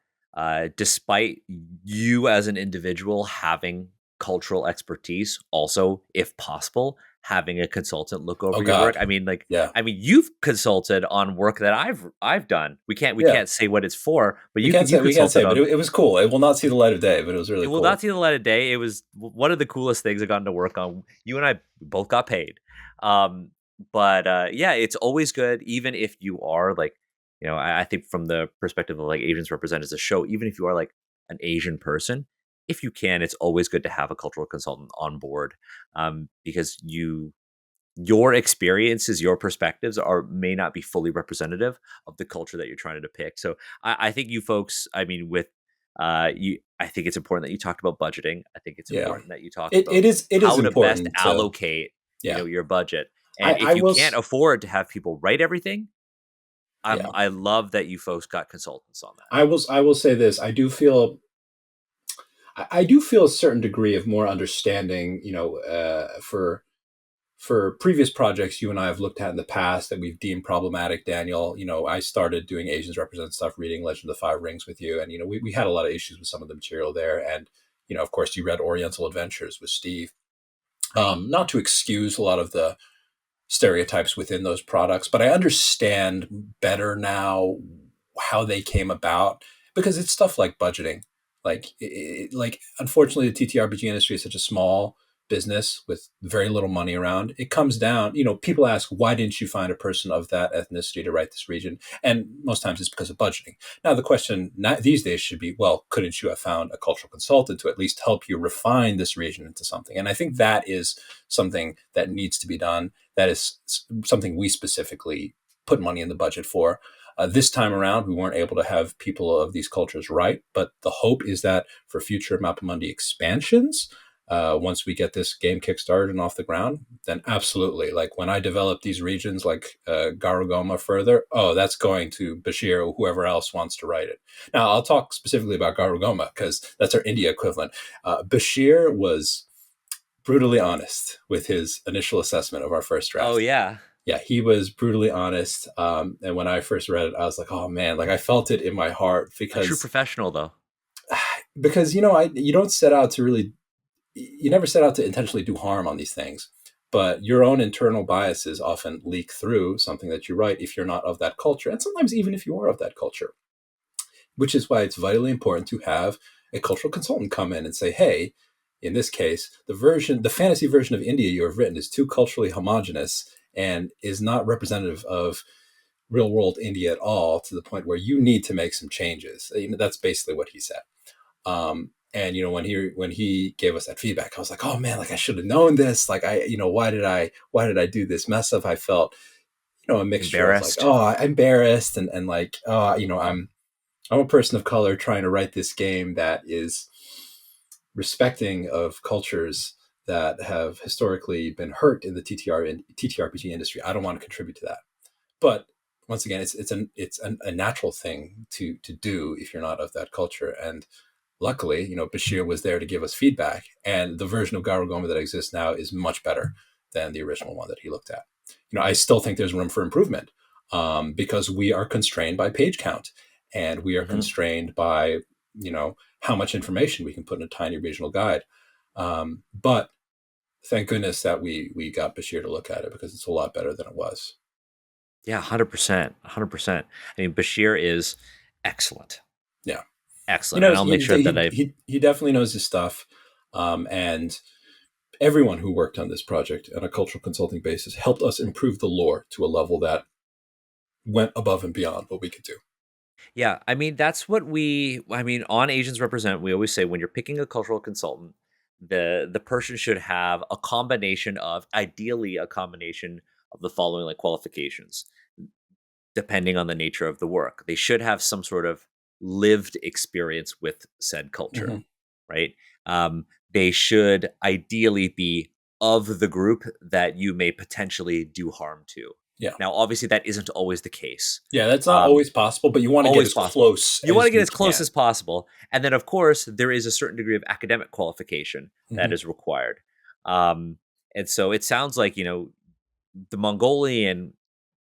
despite you as an individual having cultural expertise, also, if possible, having a consultant look Oh over your work. God, yeah, I mean, you've consulted on work that I've done. We yeah. can't say what it's for, but We you can't you say we can't consulted say, but on. it was cool. It will not see the light of day, but it was It really will not cool. see the light of day. It was one of the coolest things I've gotten to work on. You and I both got paid. Um, but yeah, it's always good, even if you are like, I think from the perspective of like Asians represented as a show, even if you are like an Asian person, if you can, it's always good to have a cultural consultant on board, because your experiences, your perspectives are may not be fully representative of the culture that you're trying to depict. So I think you folks, I mean, with I think it's important that you talked about budgeting. I think it's Yeah, important that you talked it, about it is it is how to best important to. allocate, Yeah, your budget. I And I if you will. can't afford to have people write everything, Yeah, I love that you folks got consultants on that. I will say this. I do feel I do feel a certain degree of more understanding, for previous projects you and I have looked at in the past that we've deemed problematic, Daniel. I started doing Asians Represent Stuff, reading Legend of the Five Rings with you. And, we had a lot of issues with some of the material there. And, of course, you read Oriental Adventures with Steve. Not to excuse a lot of the stereotypes within those products, but I understand better now how they came about, because it's stuff like budgeting. Like unfortunately, the TTRPG industry is such a small business with very little money around. It comes down, people ask, why didn't you find a person of that ethnicity to write this region? And most times it's because of budgeting. Now, the question these days should be, well, couldn't you have found a cultural consultant to at least help you refine this region into something? And I think that is something that needs to be done. That is something we specifically put money in the budget for. This time around, we weren't able to have people of these cultures write, but the hope is that for future Mappa Mundi expansions, once we get this game kickstarted and off the ground, then absolutely. Like when I develop these regions like Garugoma further, that's going to Bashir or whoever else wants to write it. Now, I'll talk specifically about Garugoma because that's our India equivalent. Bashir was brutally honest with his initial assessment of our first Oh draft. yeah. Yeah, he was brutally honest. And when I first read it, I was like, oh man, like I felt it in my heart A true because professional, though. you don't set out to really, you never set out to intentionally do harm on these things, but your own internal biases often leak through something that you write if you're not of that culture, and sometimes even if you are of that culture, which is why it's vitally important to have a cultural consultant come in and say, hey, in this case, the fantasy version of India you have written is too culturally homogenous and is not representative of real world India at all, to the point where you need to make some changes. That's basically what he said. And when he gave us that feedback, I was like, oh man, like I should have known this. Like why did I do this mess up? I felt, a mixture of like, Embarrassed. oh, I'm embarrassed and like, I'm a person of color trying to write this game that is respecting of cultures that have historically been hurt in the TTRPG industry. I don't want to contribute to that. But once again, it's a natural thing to do if you're not of that culture. And luckily, Bashir was there to give us feedback, and the version of Garugoma that exists now is much better than the original one that he looked at. I still think there's room for improvement, because we are constrained by page count, and we are Mm-hmm. constrained by how much information we can put in a tiny regional guide. But thank goodness that we got Bashir to look at it, because it's a lot better than it was. Yeah, 100%. 100%. I mean, Bashir is excellent. Yeah, he Excellent. And knows I'll make sure that I. he definitely knows his stuff, and everyone who worked on this project on a cultural consulting basis helped us improve the lore to a level that went above and beyond what we could do. Yeah, I mean, that's what I mean, on Asians Represent, we always say when you're picking a cultural consultant, the person should have a combination of, ideally, a combination of the following like qualifications, depending on the nature of the work. They should have some sort of lived experience with said culture, Mm-hmm. right? They should ideally be of the group that you may potentially do harm to. Yeah, Now, obviously, that isn't always the case. yeah, that's not Um, always possible, but you want to get Always as possible. close You want to as get you as close can. as possible, and then, of course, there is a certain degree of academic qualification that Mm-hmm. is required. Um, and so it sounds like the Mongolian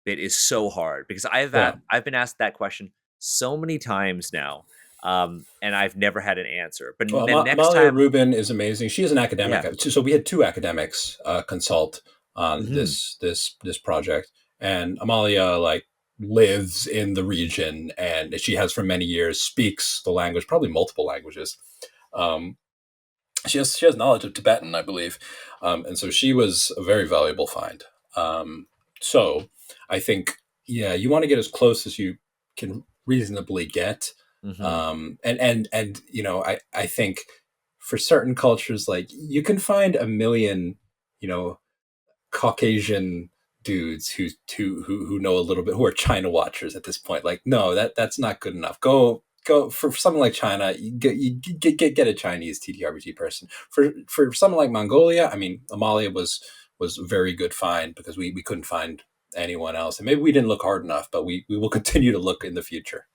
bit is so hard because Yeah. I've been asked that question so many times now, and I've never had an answer. But Well, then next Amalia time, Rubin is amazing. She is an academic. yeah, So we had two academics consult on hmm this project, and Amalia like lives in the region, and she has for many years, speaks the language, probably multiple languages. Um, she has knowledge of Tibetan, I believe, and so she was a very valuable find. So I think, yeah, you want to get as close as you can reasonably get, hmm and I think for certain cultures, like you can find a million, you know, Caucasian dudes who know a little bit, who are China watchers at this point. Like, no, that's not good enough. Go for something like China. You get a Chinese TTRPG person. For something like Mongolia, I mean, Amalia was a very good find, because we couldn't find anyone else, and maybe we didn't look hard enough, but we will continue to look in the future.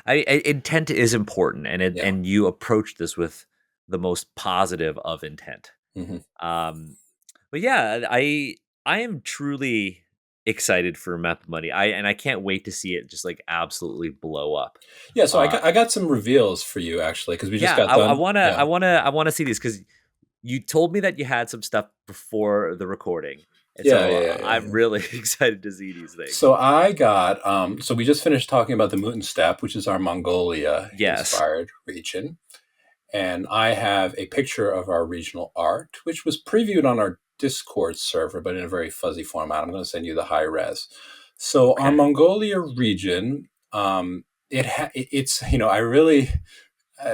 intent is important, and Yeah. and you approach this with the most positive of intent. Hmm. Um, but yeah, I am truly excited for Map Money. I can't wait to see it just like absolutely blow up. Yeah, so Uh, I got some reveals for you actually because we just yeah, got I done. wanna I Yeah, wanna I wanna see these because you told me that you had some stuff before the recording, and yeah, so yeah, yeah, I'm yeah. really excited to see these things. So I got so we just finished talking about the Muten Steppe, which is our Mongolia Yes. inspired region. And I have a picture of our regional art, which was previewed on our Discord server, but in a very fuzzy format. I'm going to send you the high res. So our Okay. Mongolia region, it's I really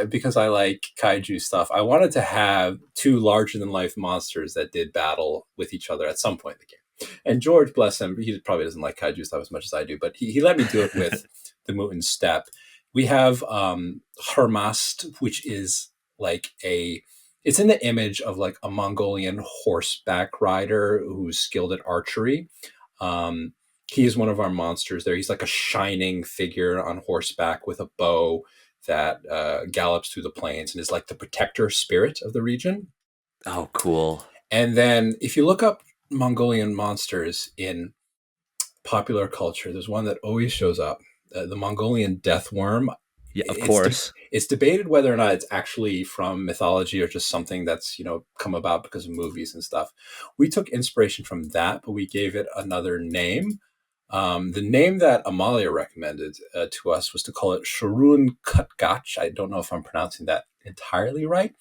because I like kaiju stuff. I wanted to have two larger than life monsters that did battle with each other at some point in the game. And George, bless him, he probably doesn't like kaiju stuff as much as I do, but he let me do it with the Muten Steppe. We have Hermast, which is like it's in the image of like a Mongolian horseback rider who's skilled at archery. Um, he is one of our monsters there. He's like a shining figure on horseback with a bow that gallops through the plains and is like the protector spirit of the region. Oh, cool. And then if you look up Mongolian monsters in popular culture, there's one that always shows up, the Mongolian death worm. Yeah, of It's course. it's debated whether or not it's actually from mythology or just something that's come about because of movies and stuff. We took inspiration from that, but we gave it another name. The name that Amalia recommended to us was to call it Shurun Kutgach. I don't know if I'm pronouncing that entirely right,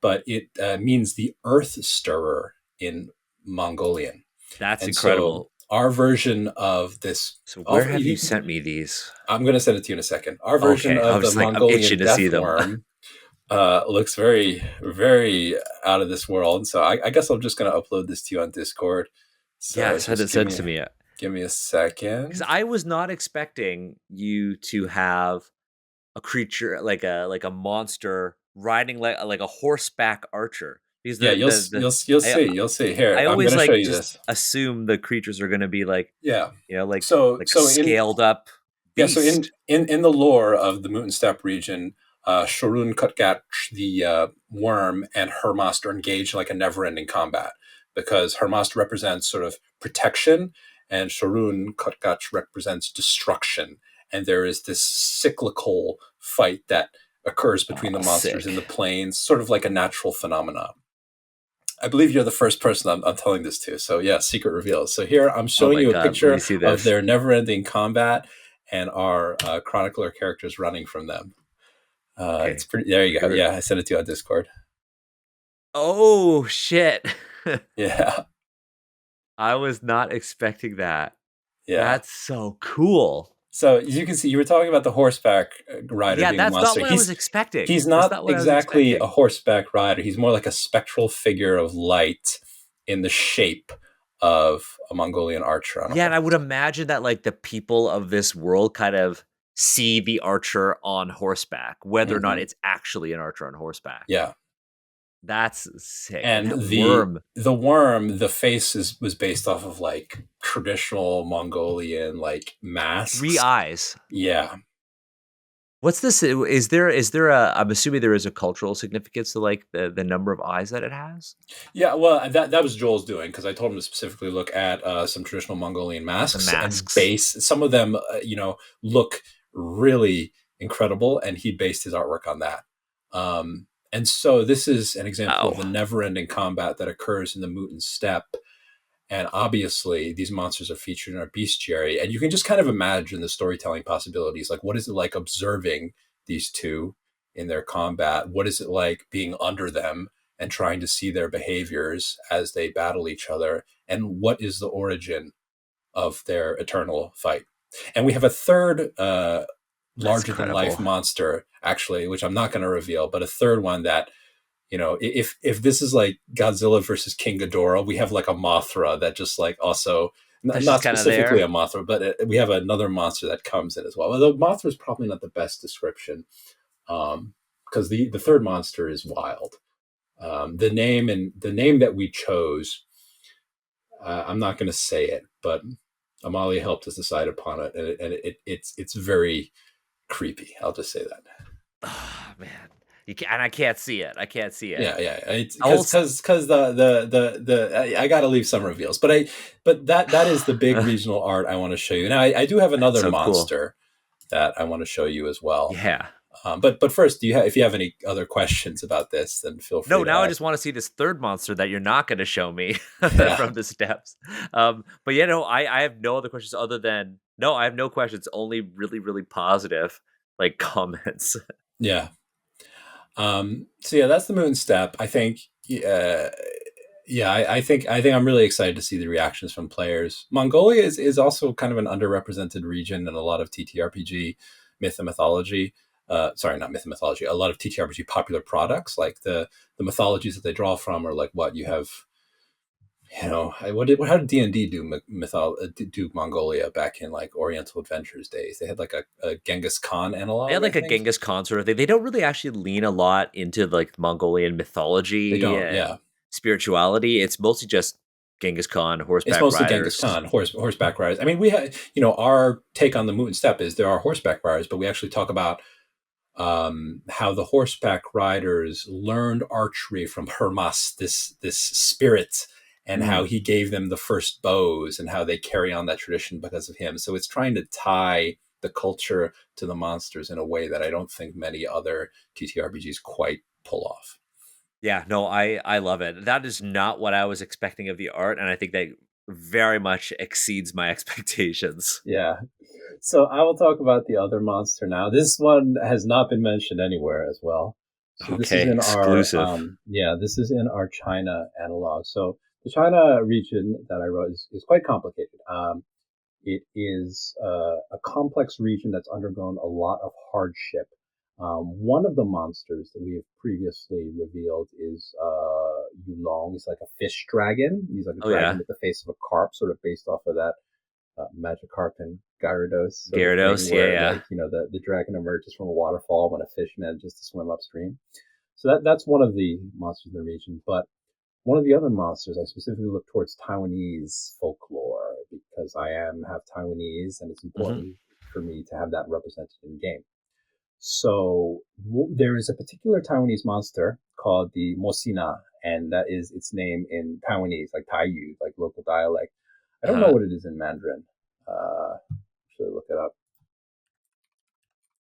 but it means the earth stirrer in Mongolian. That's And so incredible. our version of this, So where have you you, sent me these? I'm going to send it to you in a second. Our version Okay, I of the was like, I'm itching Mongolian to see death them. worm looks very, very out of this world. So I guess I'm just going to upload this to you on Discord. Yeah, So just send it to me. give me a Because second. I was not expecting you to have a creature like a monster riding like a horseback archer. Because Yeah, the I you'll see. Here, I I'm going always to show like you just this. assume the creatures are gonna be like, Yeah. like a So in scaled up Yeah, so beast. in the lore of the Muten Steppe region, Shorun Kutgat, the worm, and Hermast are engaged in like a never-ending combat because Hermast represents sort of protection, and Shorun Kutgat represents destruction. And there is this cyclical fight that occurs between the Oh, monsters in sick. the plains, sort of like a natural phenomenon. I believe you're the first person I'm telling this to. So yeah, secret reveals. So here I'm Oh showing my you a god, let me picture see of this. their never-ending combat and our chronicler characters running from them. It's Okay. pretty. There you go. Here. Yeah, I sent it to you on Discord. Oh shit. Yeah, I was not expecting that. yeah. That's so cool. So as you can see, you were talking about the horseback rider Yeah, being a that's not monster. what I was expecting. He's That's not not what I was exactly a expecting. horseback rider. He's more like a spectral figure of light in the shape of a Mongolian archer on a Yeah, and horse. I would imagine that like the people of this world kind of see the archer on horseback, whether or not Hmm. it's actually an archer on horseback. Yeah. That's sick. And And that worm, the worm, the face was based off of like traditional Mongolian like three masks. eyes. Yeah, What's this? Is there a I'm assuming there is a cultural significance to like the number of eyes that it has? yeah. Well, that was Joel's doing because I told him to specifically look at some traditional Mongolian The masks and masks. base some of them. Look really incredible, and he based his artwork on that. And so this is an example of the Oh, never-ending combat that occurs in the Muten Steppe. And obviously, these monsters are featured in our bestiary. And you can just kind of imagine the storytelling possibilities. Like, what is it like observing these two in their combat? What is it like being under them and trying to see their behaviors as they battle each other? And what is the origin of their eternal fight? And we have a third that's larger than life incredible. monster, actually, which I'm not going to reveal, but a third one that if this is like Godzilla versus King Ghidorah, we have like a Mothra that just like also That's just not kind of specifically there. a Mothra, but we have another monster that comes in as well. Although Mothra is probably not the best description because the third monster is wild. The name that we chose, I'm not going to say it, but Amalia helped us decide upon it, and it's very creepy. I'll just say that. Oh man. And I can't see it. I can't see it. Yeah, yeah. It's I will. because I got to leave some reveals, but that is the big regional art I want to show you. Now I do have That's another so cool. monster that I want to show you as well. Yeah. But first, if you have any other questions about this, then feel No, free to now I ask. just want to see this third monster that you're not going to show me Yeah, from the steps. But no, I have no other questions other than no, I have no questions. Only really, really positive like comments. yeah. So yeah, that's the moon step. I think. Yeah, I think I'm really excited to see the reactions from players. Mongolia is also kind of an underrepresented region in a lot of TTRPG myth and mythology. Sorry, not myth and mythology. A lot of TTRPG popular products, like the mythologies that they draw from, or like what you have. How did D&D do Mongolia back in like Oriental Adventures days? They had like a Genghis Khan They analog, had I like a think. Genghis Khan sort of thing. They don't really actually lean a lot into like Mongolian They mythology don't, and yeah. spirituality. It's mostly just Genghis Khan, It's horseback mostly Genghis riders. Khan, horseback riders. I mean, we had, our take on the Moon Step is there are horseback riders, but we actually talk about how the horseback riders learned archery from Hermas, this spirit, and how Mm. he gave them the first bows, and how they carry on that tradition because of him. So it's trying to tie the culture to the monsters in a way that I don't think many other TTRPGs quite pull off. Yeah, no, I love it. That is not what I was expecting of the art, and I think that very much exceeds my expectations. Yeah. So I will talk about the other monster now. This one has not been mentioned anywhere as well. So this is Okay, in our exclusive. this is in our China analog. So the China region that I wrote is quite complicated. It is a complex region that's undergone a lot of hardship. One of the monsters that we have previously revealed is Yulong. He's like a fish dragon. He's like a Oh dragon yeah, with the face of a carp, sort of based off of that Magikarp and Gyarados sort of thing, Gyarados. Yeah, where yeah. like the dragon emerges from a waterfall when a fish manages to swim upstream. So that's one of the monsters in the region. But one of the other monsters, I specifically look towards Taiwanese folklore because I am half Taiwanese, and it's Hmm. important for me to have that represented in the game. So there is a particular Taiwanese monster called the Mosina, and that is its name in Taiwanese, like Taiyu, like local dialect. I don't know Huh. what it is in Mandarin. Should look it up.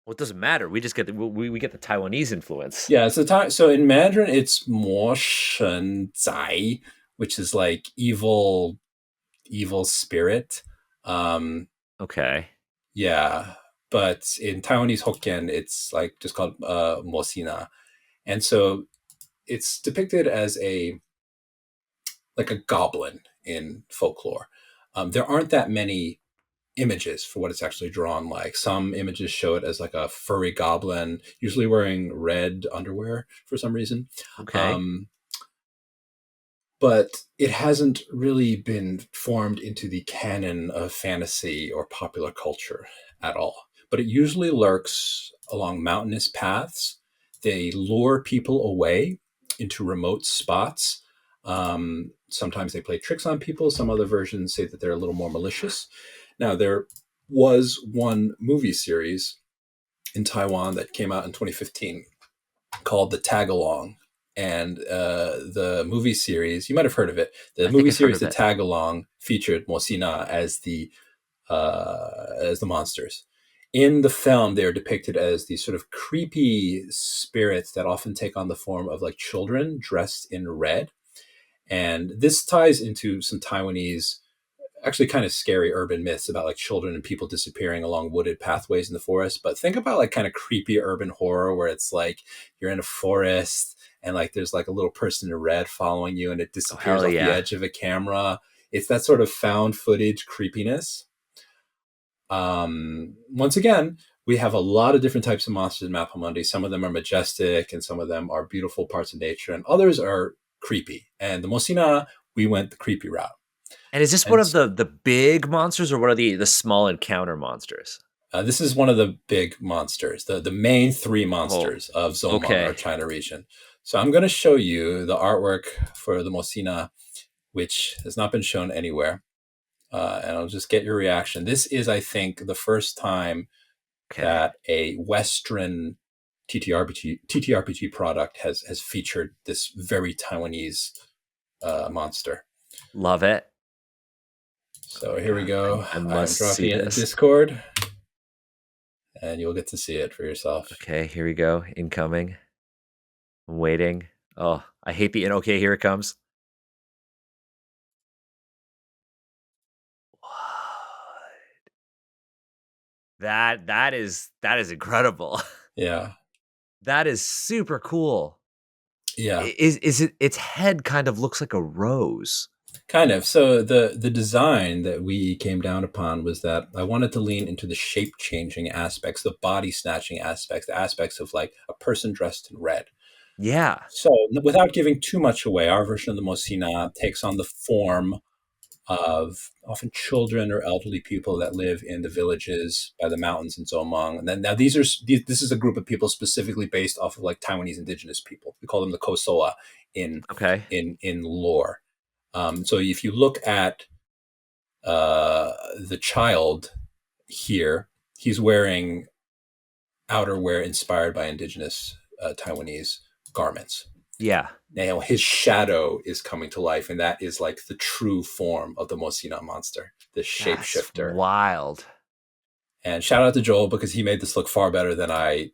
Well, it doesn't matter. We just get we get the Taiwanese influence. Yeah, so in Mandarin it's Mo Shen Zai, which is like evil spirit. Um, Okay. yeah, but in Taiwanese Hokkien it's like just called Mosina, and so it's depicted as a like a goblin in folklore. There aren't that many images for what it's actually drawn like. Some images show it as like a furry goblin, usually wearing red underwear for some reason. Okay. Um, but it hasn't really been formed into the canon of fantasy or popular culture at all. But it usually lurks along mountainous paths. They lure people away into remote spots. Sometimes they play tricks on people. Some other versions say that they're a little more malicious. Now, there was one movie series in Taiwan that came out in 2015 called The Tagalong. And the movie series, you might have heard of it. The I think movie I've heard series of The it. Tagalong featured Mosina as the monsters. In the film, they are depicted as these sort of creepy spirits that often take on the form of like children dressed in red. And this ties into some Taiwanese actually kind of scary urban myths about like children and people disappearing along wooded pathways in the forest. But think about like kind of creepy urban horror where it's like you're in a forest and like there's like a little person in red following you and it Oh disappears hell off the yeah. edge of a camera. It's that sort of found footage creepiness. Once again, we have a lot of different types of monsters in Mappa Mundi. Some of them are majestic and some of them are beautiful parts of nature and others are creepy. And the Mosina, we went the creepy route. And is this one And of the big monsters or what are the small encounter monsters? This is one of the big monsters, the main three Oh, monsters of Zomong, our okay. China region. So I'm going to show you the artwork for the Mosina, which has not been shown anywhere. And I'll just get your reaction. This is, I think, the first time Okay. that a Western TTRPG product has featured this very Taiwanese monster. Love it. Oh So my here we god, go. I I am must see dropping it in this. Discord, and you'll get to see it for yourself. Okay, here we go. Incoming. I'm waiting. Oh, I hate the okay, here it comes. That is incredible. Yeah, That is super cool. yeah, Is it its head kind of looks like a rose. kind of. So the design that we came down upon was that I wanted to lean into the shape changing aspects, the body snatching aspects, the aspects of like a person dressed in red. Yeah. So without giving too much away, our version of the Mosina takes on the form of often children or elderly people that live in the villages by the mountains in Zomong. And then now this is a group of people specifically based off of like Taiwanese indigenous people. We call them the Kosoa in Okay. in lore. So if you look at the child here, he's wearing outerwear inspired by indigenous Taiwanese garments. Yeah. Now his shadow is coming to life, and that is like the true form of the Mosina monster, the That's shapeshifter. wild. And shout out to Joel because he made this look far better than I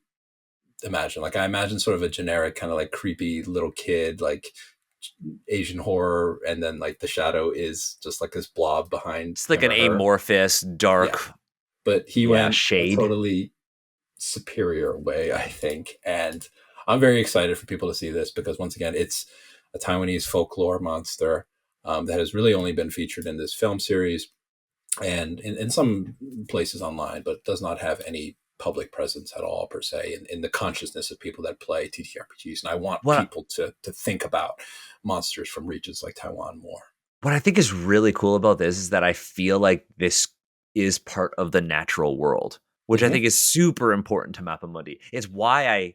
imagined. Like I imagined sort of a generic kind of like creepy little kid, like Asian horror, and then like the shadow is just like this blob behind It's like him an or her. amorphous, Yeah, dark, but he yeah, went a shade. totally superior way, I think. And I'm very excited for people to see this because once again, it's a Taiwanese folklore monster that has really only been featured in this film series and in some places online, but does not have any public presence at all per se in the consciousness of people that play TTRPGs. And I want What people to think about monsters from regions like Taiwan more. what I think is really cool about this is that I feel like this is part of the natural world, which I Mm-hmm. think is super important to Mappa Mundi. It's why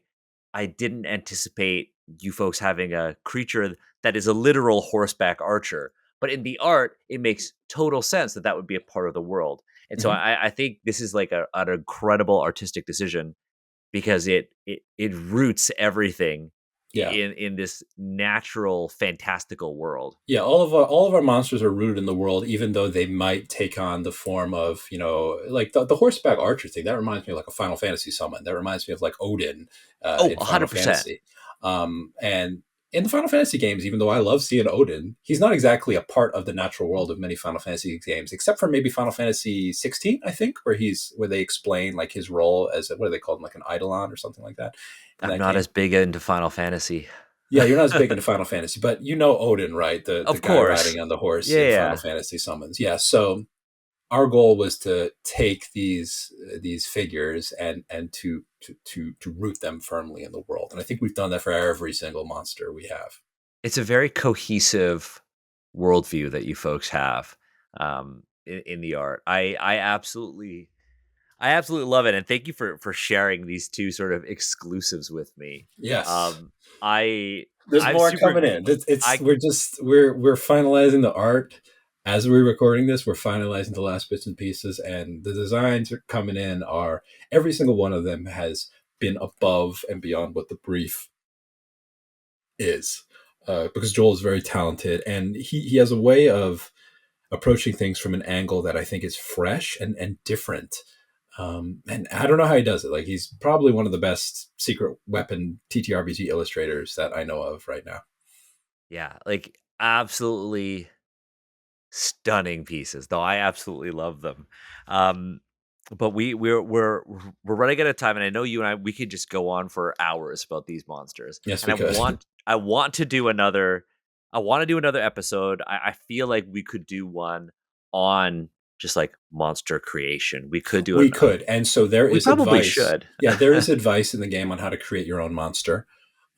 I didn't anticipate you folks having a creature that is a literal horseback archer, but in the art, it makes total sense that that would be a part of the world. And so Mm-hmm. I think this is like an incredible artistic decision because it roots everything Yeah. in this natural, fantastical world. Yeah, all of our monsters are rooted in the world, even though they might take on the form of, like the horseback archer thing. That reminds me of like a Final Fantasy summon. That reminds me of like Odin Oh, in Final 100%. Fantasy. And in the Final Fantasy games, even though I love seeing Odin, he's not exactly a part of the natural world of many Final Fantasy games, except for maybe Final Fantasy 16, I think, where they explain like his role as what do they call him, like an eidolon or something like that in I'm that not game. as big into Final Fantasy. Yeah, you're not as big into Final Fantasy, but you know Odin, right? The Of guy course. riding on the horse in Final Yeah. Fantasy summons. Yeah, so our goal was to take these figures and to root them firmly in the world, and I think we've done that for every single monster we have. It's a very cohesive worldview that you folks have in the art. I absolutely love it, and thank you for sharing these two sort of exclusives with me. Yes, Um, I there's I'm more super coming in. It's I we're finalizing the art as we're recording this. We're finalizing the last bits and pieces, and the designs are coming in. Are every single one of them has been above and beyond what the brief is, because Joel is very talented, and he has a way of approaching things from an angle that I think is fresh and different. And I don't know how he does it. Like he's probably one of the best secret weapon TTRPG illustrators that I know of right now. yeah, like absolutely stunning pieces, though I absolutely love them. Um, but we're running out of time, and I know you and we could just go on for hours about these monsters. Yes, And we could. I want to do another. I want to do another episode. I feel like we could do one on just like monster creation. We could do We it. could. And so there We is probably advice. should. Yeah, there is advice in the game on how to create your own monster.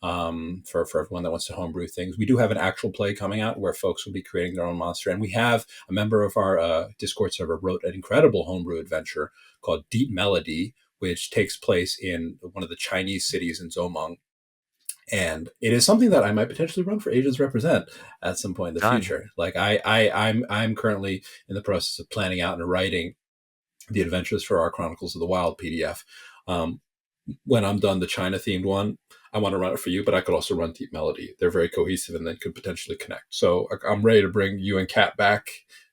For everyone that wants to homebrew things. We do have an actual play coming out where folks will be creating their own monster. And we have a member of our Discord server wrote an incredible homebrew adventure called Deep Melody, which takes place in one of the Chinese cities in Zomong. And it is something that I might potentially run for Asians Represent at some point in the Done. future. Like I'm currently in the process of planning out and writing the adventures for our Chronicles of the Wild PDF. Um, when I'm done the China themed one, I want to run it for you, but I could also run Deep Melody. They're very cohesive and then could potentially connect. So I'm ready to bring you and Kat back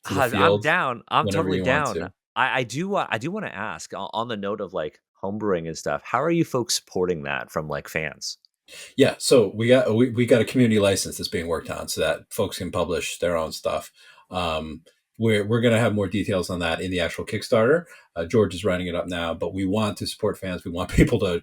to the I'm field down. I'm whenever totally you want down. to. I do want to ask on the note of like homebrewing and stuff. How are you folks supporting that from like fans? Yeah, so we got a community license that's being worked on so that folks can publish their own stuff. Um, we're going to have more details on that in the actual Kickstarter. George is writing it up now, but we want to support fans. We want people to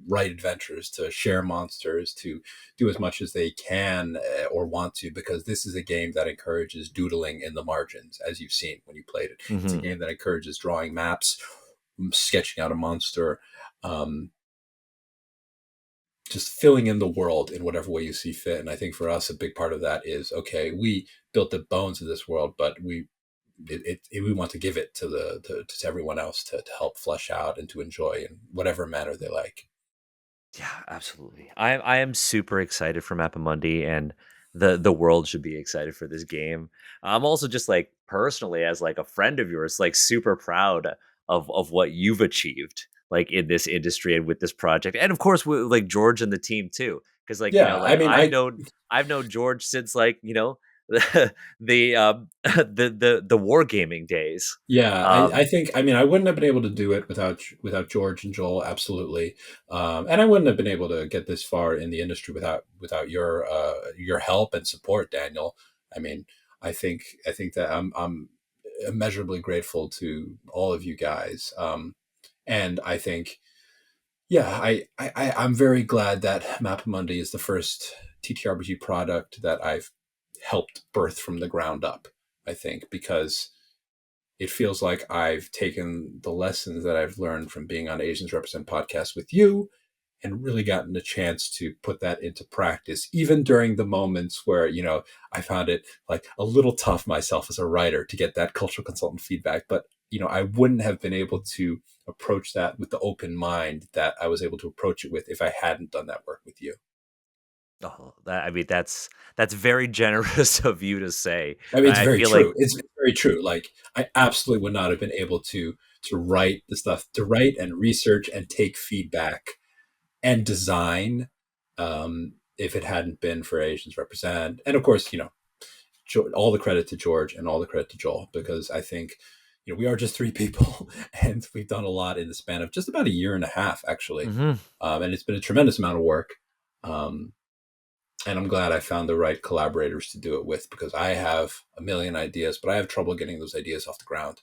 write adventures, to share monsters, to do as much as they can or want to, because this is a game that encourages doodling in the margins, as you've seen when you played it. It's a Hmm. game that encourages drawing maps, sketching out a monster. Um, just filling in the world in whatever way you see fit. And I think for us, a big part of that is, okay, we built the bones of this world, but we want to give it to to everyone else to help flesh out and to enjoy in whatever manner they like. Yeah, absolutely. I am super excited for Mappa Mundi, and the world should be excited for this game. I'm also just like personally, as like a friend of yours, like super proud of what you've achieved, like in this industry and with this project, and of course with like George and the team too. Because like Yeah, I like mean, I I've known George since like the wargaming days. Yeah, I Um, think, I mean, I wouldn't have been able to do it without George and Joel, absolutely, and I wouldn't have been able to get this far in the industry without your help and support, Daniel. I mean, I think that I'm immeasurably grateful to all of you guys, and I think, yeah, I'm very glad that Mapamundi is the first TTRPG product that I've helped birth from the ground up. I think because it feels like I've taken the lessons that I've learned from being on Asians Represent podcast with you and really gotten a chance to put that into practice, even during the moments where, I found it like a little tough myself as a writer to get that cultural consultant feedback. But, I wouldn't have been able to approach that with the open mind that I was able to approach it with if I hadn't done that work with you. oh, that I mean that's very generous of you to say. I mean, it's I very feel true. like It's very true. Like, I absolutely would not have been able to write the stuff, to write and research and take feedback and design, if it hadn't been for Asians Represent. And of course, all the credit to George and all the credit to Joel, because I think, we are just three people and we've done a lot in the span of just about a year and a half, actually. mhm. And it's been a tremendous amount of work. Um, and I'm glad I found the right collaborators to do it with, because I have a million ideas, but I have trouble getting those ideas off the ground.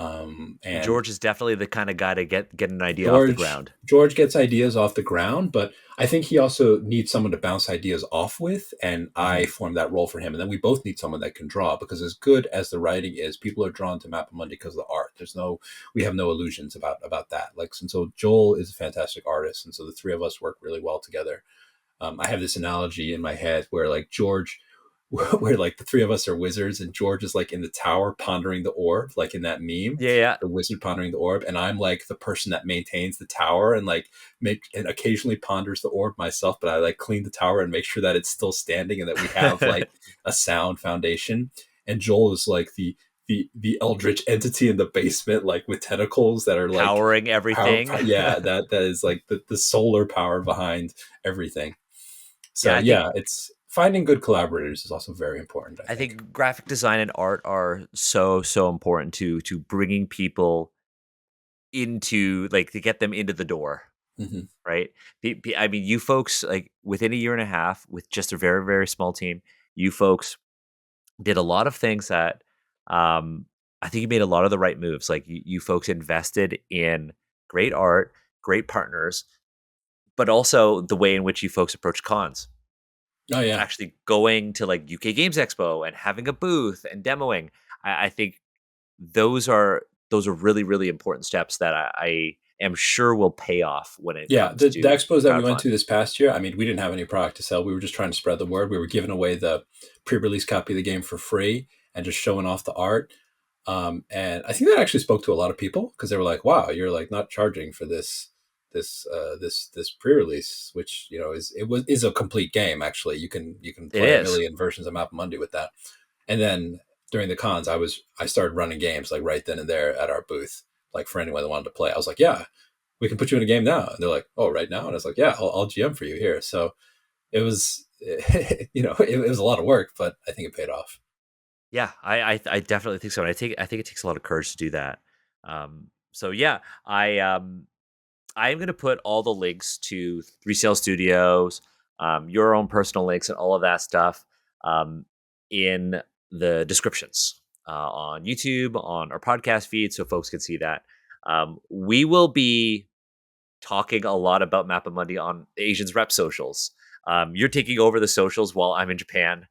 And George is definitely the kind of guy to get an idea off the George ground. George gets ideas off the ground, but I think he also needs someone to bounce ideas off with, and I Mhm. form that role for him. And then we both need someone that can draw, because as good as the writing is, people are drawn to Mappamundi because of the art. We have no illusions about that. Like, and so Joel is a fantastic artist, and so the three of us work really well together. I have this analogy in my head where like George, where like the three of us are wizards and George is like in the tower pondering the orb, like in that meme, Yeah, yeah. the wizard pondering the orb, and I'm like the person that maintains the tower and like make and occasionally ponders the orb myself, but I like clean the tower and make sure that it's still standing and that we have like a sound foundation. And Joel is like the eldritch entity in the basement, like with tentacles that are like Powering everything. yeah, that is like the solar power behind everything. Yeah, So I think yeah, it's finding good collaborators is also very important, I I think. think graphic design and art are so important to bringing people into like to get them into the door, Hmm. right? I mean, you folks like within a year and a half with just a very small team, you folks did a lot of things that um I think you made a lot of the right moves. Like you folks invested in great art, great partners, but also the way in which you folks approach cons. Oh yeah, Actually going to like UK Games Expo and having a booth and demoing. I think those are really important steps that I am sure will pay off when it yeah. comes The to expos that we went crowdfund. to this past year, I mean, we didn't have any product to sell. We were just trying to spread the word. We were giving away the pre-release copy of the game for free and just showing off the art. And I think that actually spoke to a lot of people because they were like, "Wow, you're like not charging for this pre-release, which is a complete game. Actually, you can It play a is. million versions of Map Mundi with that." And then during the cons, I started running games like right then and there at our booth, like for anyone that wanted to play. I was like, "Yeah, we can put you in a game now. And they're like, oh, right now? And I was like, yeah, I'll GM for you here. So it was, it was a lot of work, but I think it paid off. Yeah, I definitely think so, and I think it takes a lot of courage to do that. So yeah, I am going to put all the links to Three Sale Studios, your own personal links, and all of that stuff um, in the descriptions on YouTube, on our podcast feed, so folks can see that. We will be talking a lot about Mappa Mundi on Asians Rep socials. You're taking over the socials while I'm in Japan.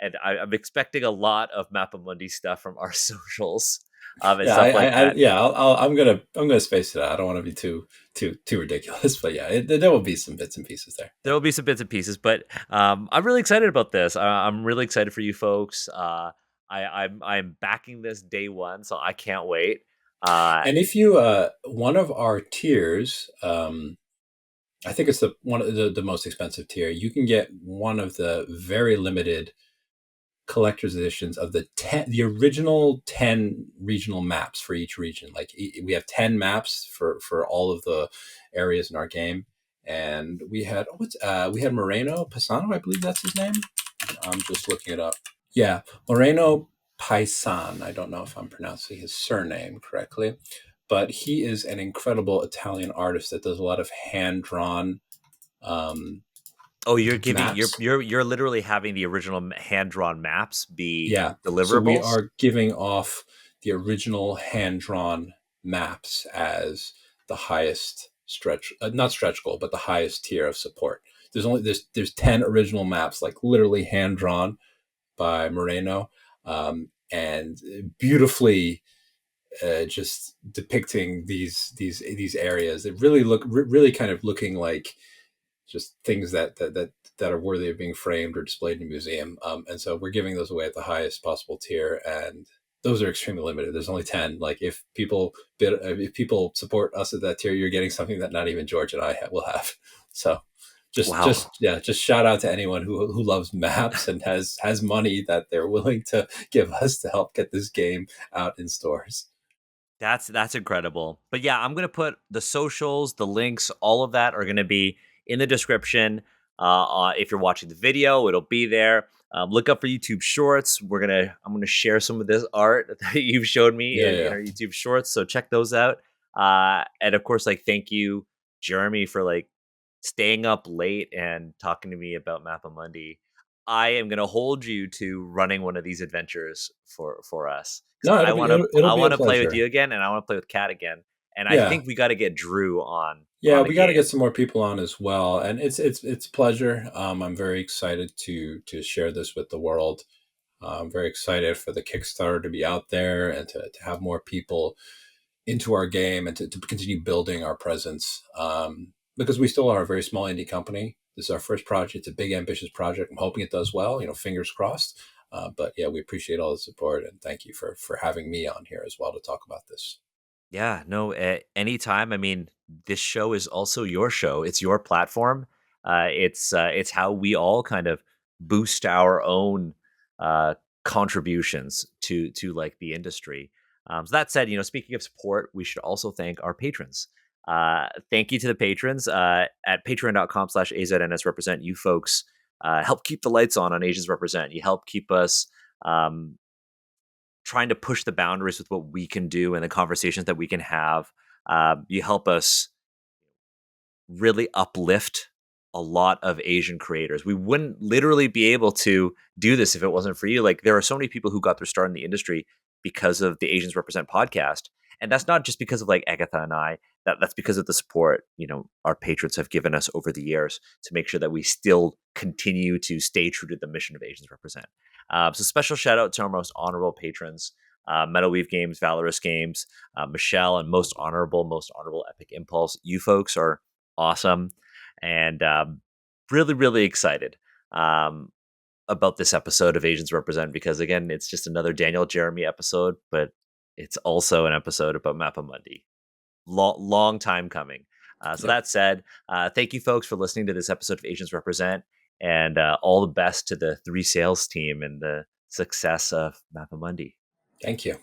And I'm expecting a lot of Mappa Mundi stuff from our socials and Yeah, stuff like that. yeah, I'm gonna space it out. I don't want to be too ridiculous, but yeah, there will be some bits and pieces there. There Yeah. will be some bits and pieces, but I'm really excited about this. I'm really excited for you folks. I'm backing this day one, so I can't wait. Uh, And if you one of our tiers, I think it's the one of the most expensive tier. You can get one of the very limited collector's editions of the original 10 regional maps for each region. Like we have 10 maps for all of the areas in our game, and we had Moreno Pisano, I believe that's his name. I'm just looking it up. Yeah, Moreno Paisan. I don't know if I'm pronouncing his surname correctly, but he is an incredible Italian artist that does a lot of hand drawn um, oh, you're giving maps. you're literally having the original hand drawn maps be Yeah. So we deliverables. are giving off the original hand drawn maps as the highest not stretch goal, but the highest tier of support. There's 10 original maps, like literally hand drawn by Moreno, and beautifully just depicting these areas. It really really kind of looking like just things that are worthy of being framed or displayed in a museum. And so we're giving those away at the highest possible tier, and those are extremely limited. There's only 10. Like if people support us at that tier, you're getting something that not even George and I will have. So Wow. just shout out to anyone who loves maps and has money that they're willing to give us to help get this game out in stores. That's incredible. But yeah, I'm gonna put the socials, the links, all of that are gonna be in the description. If you're watching the video, it'll be there. Look up for YouTube Shorts. I'm gonna share some of this art that you've showed me Yeah, in yeah. our YouTube Shorts. So check those out. And of course, like thank you, Jeremy, for like staying up late and talking to me about Mappa Mundi. I am gonna hold you to running one of these adventures for us because No, it'll I be a want to play with pleasure. you again, and I want to play with Kat again. And I Yeah. think we got to get Drew Yeah, on a we got to game. get some more people on as well, and it's a pleasure. I'm very excited to share this with the world. I'm very excited for the Kickstarter to be out there and to have more people into our game and to continue building our presence. Because we still are a very small indie company. This is our first project. It's a big, ambitious project. I'm hoping it does well. Fingers crossed. But yeah, we appreciate all the support and thank you for having me on here as well to talk about this. Yeah, no, at any time. I mean, this show is also your show. It's your platform. It's how we all kind of boost our own uh, contributions to like the industry. So that said, speaking of support, we should also thank our patrons. Thank you to the patrons at patreon.com/AZNS represent. You folks help keep the lights on Asians Represent. You help keep us um, trying to push the boundaries with what we can do and the conversations that we can have. You help us really uplift a lot of Asian creators. We wouldn't literally be able to do this if it wasn't for you. Like there are so many people who got their start in the industry because of the Asians Represent podcast. And that's not just because of like Agatha and I. That's because of the support, our patrons have given us over the years to make sure that we still continue to stay true to the mission of Asians Represent. So special shout out to our most honorable patrons, Metal Weave Games, Valorous Games, Michelle, and most honorable Epic Impulse. You folks are awesome, and really, really excited about this episode of Asians Represent because, again, it's just another Daniel Jeremy episode, but it's also an episode about Mappa Mundi. Long time coming. So Yep. that said, thank you folks for listening to this episode of Asians Represent, and all the best to the three sales team and the success of Mappa Mundi. Thank you.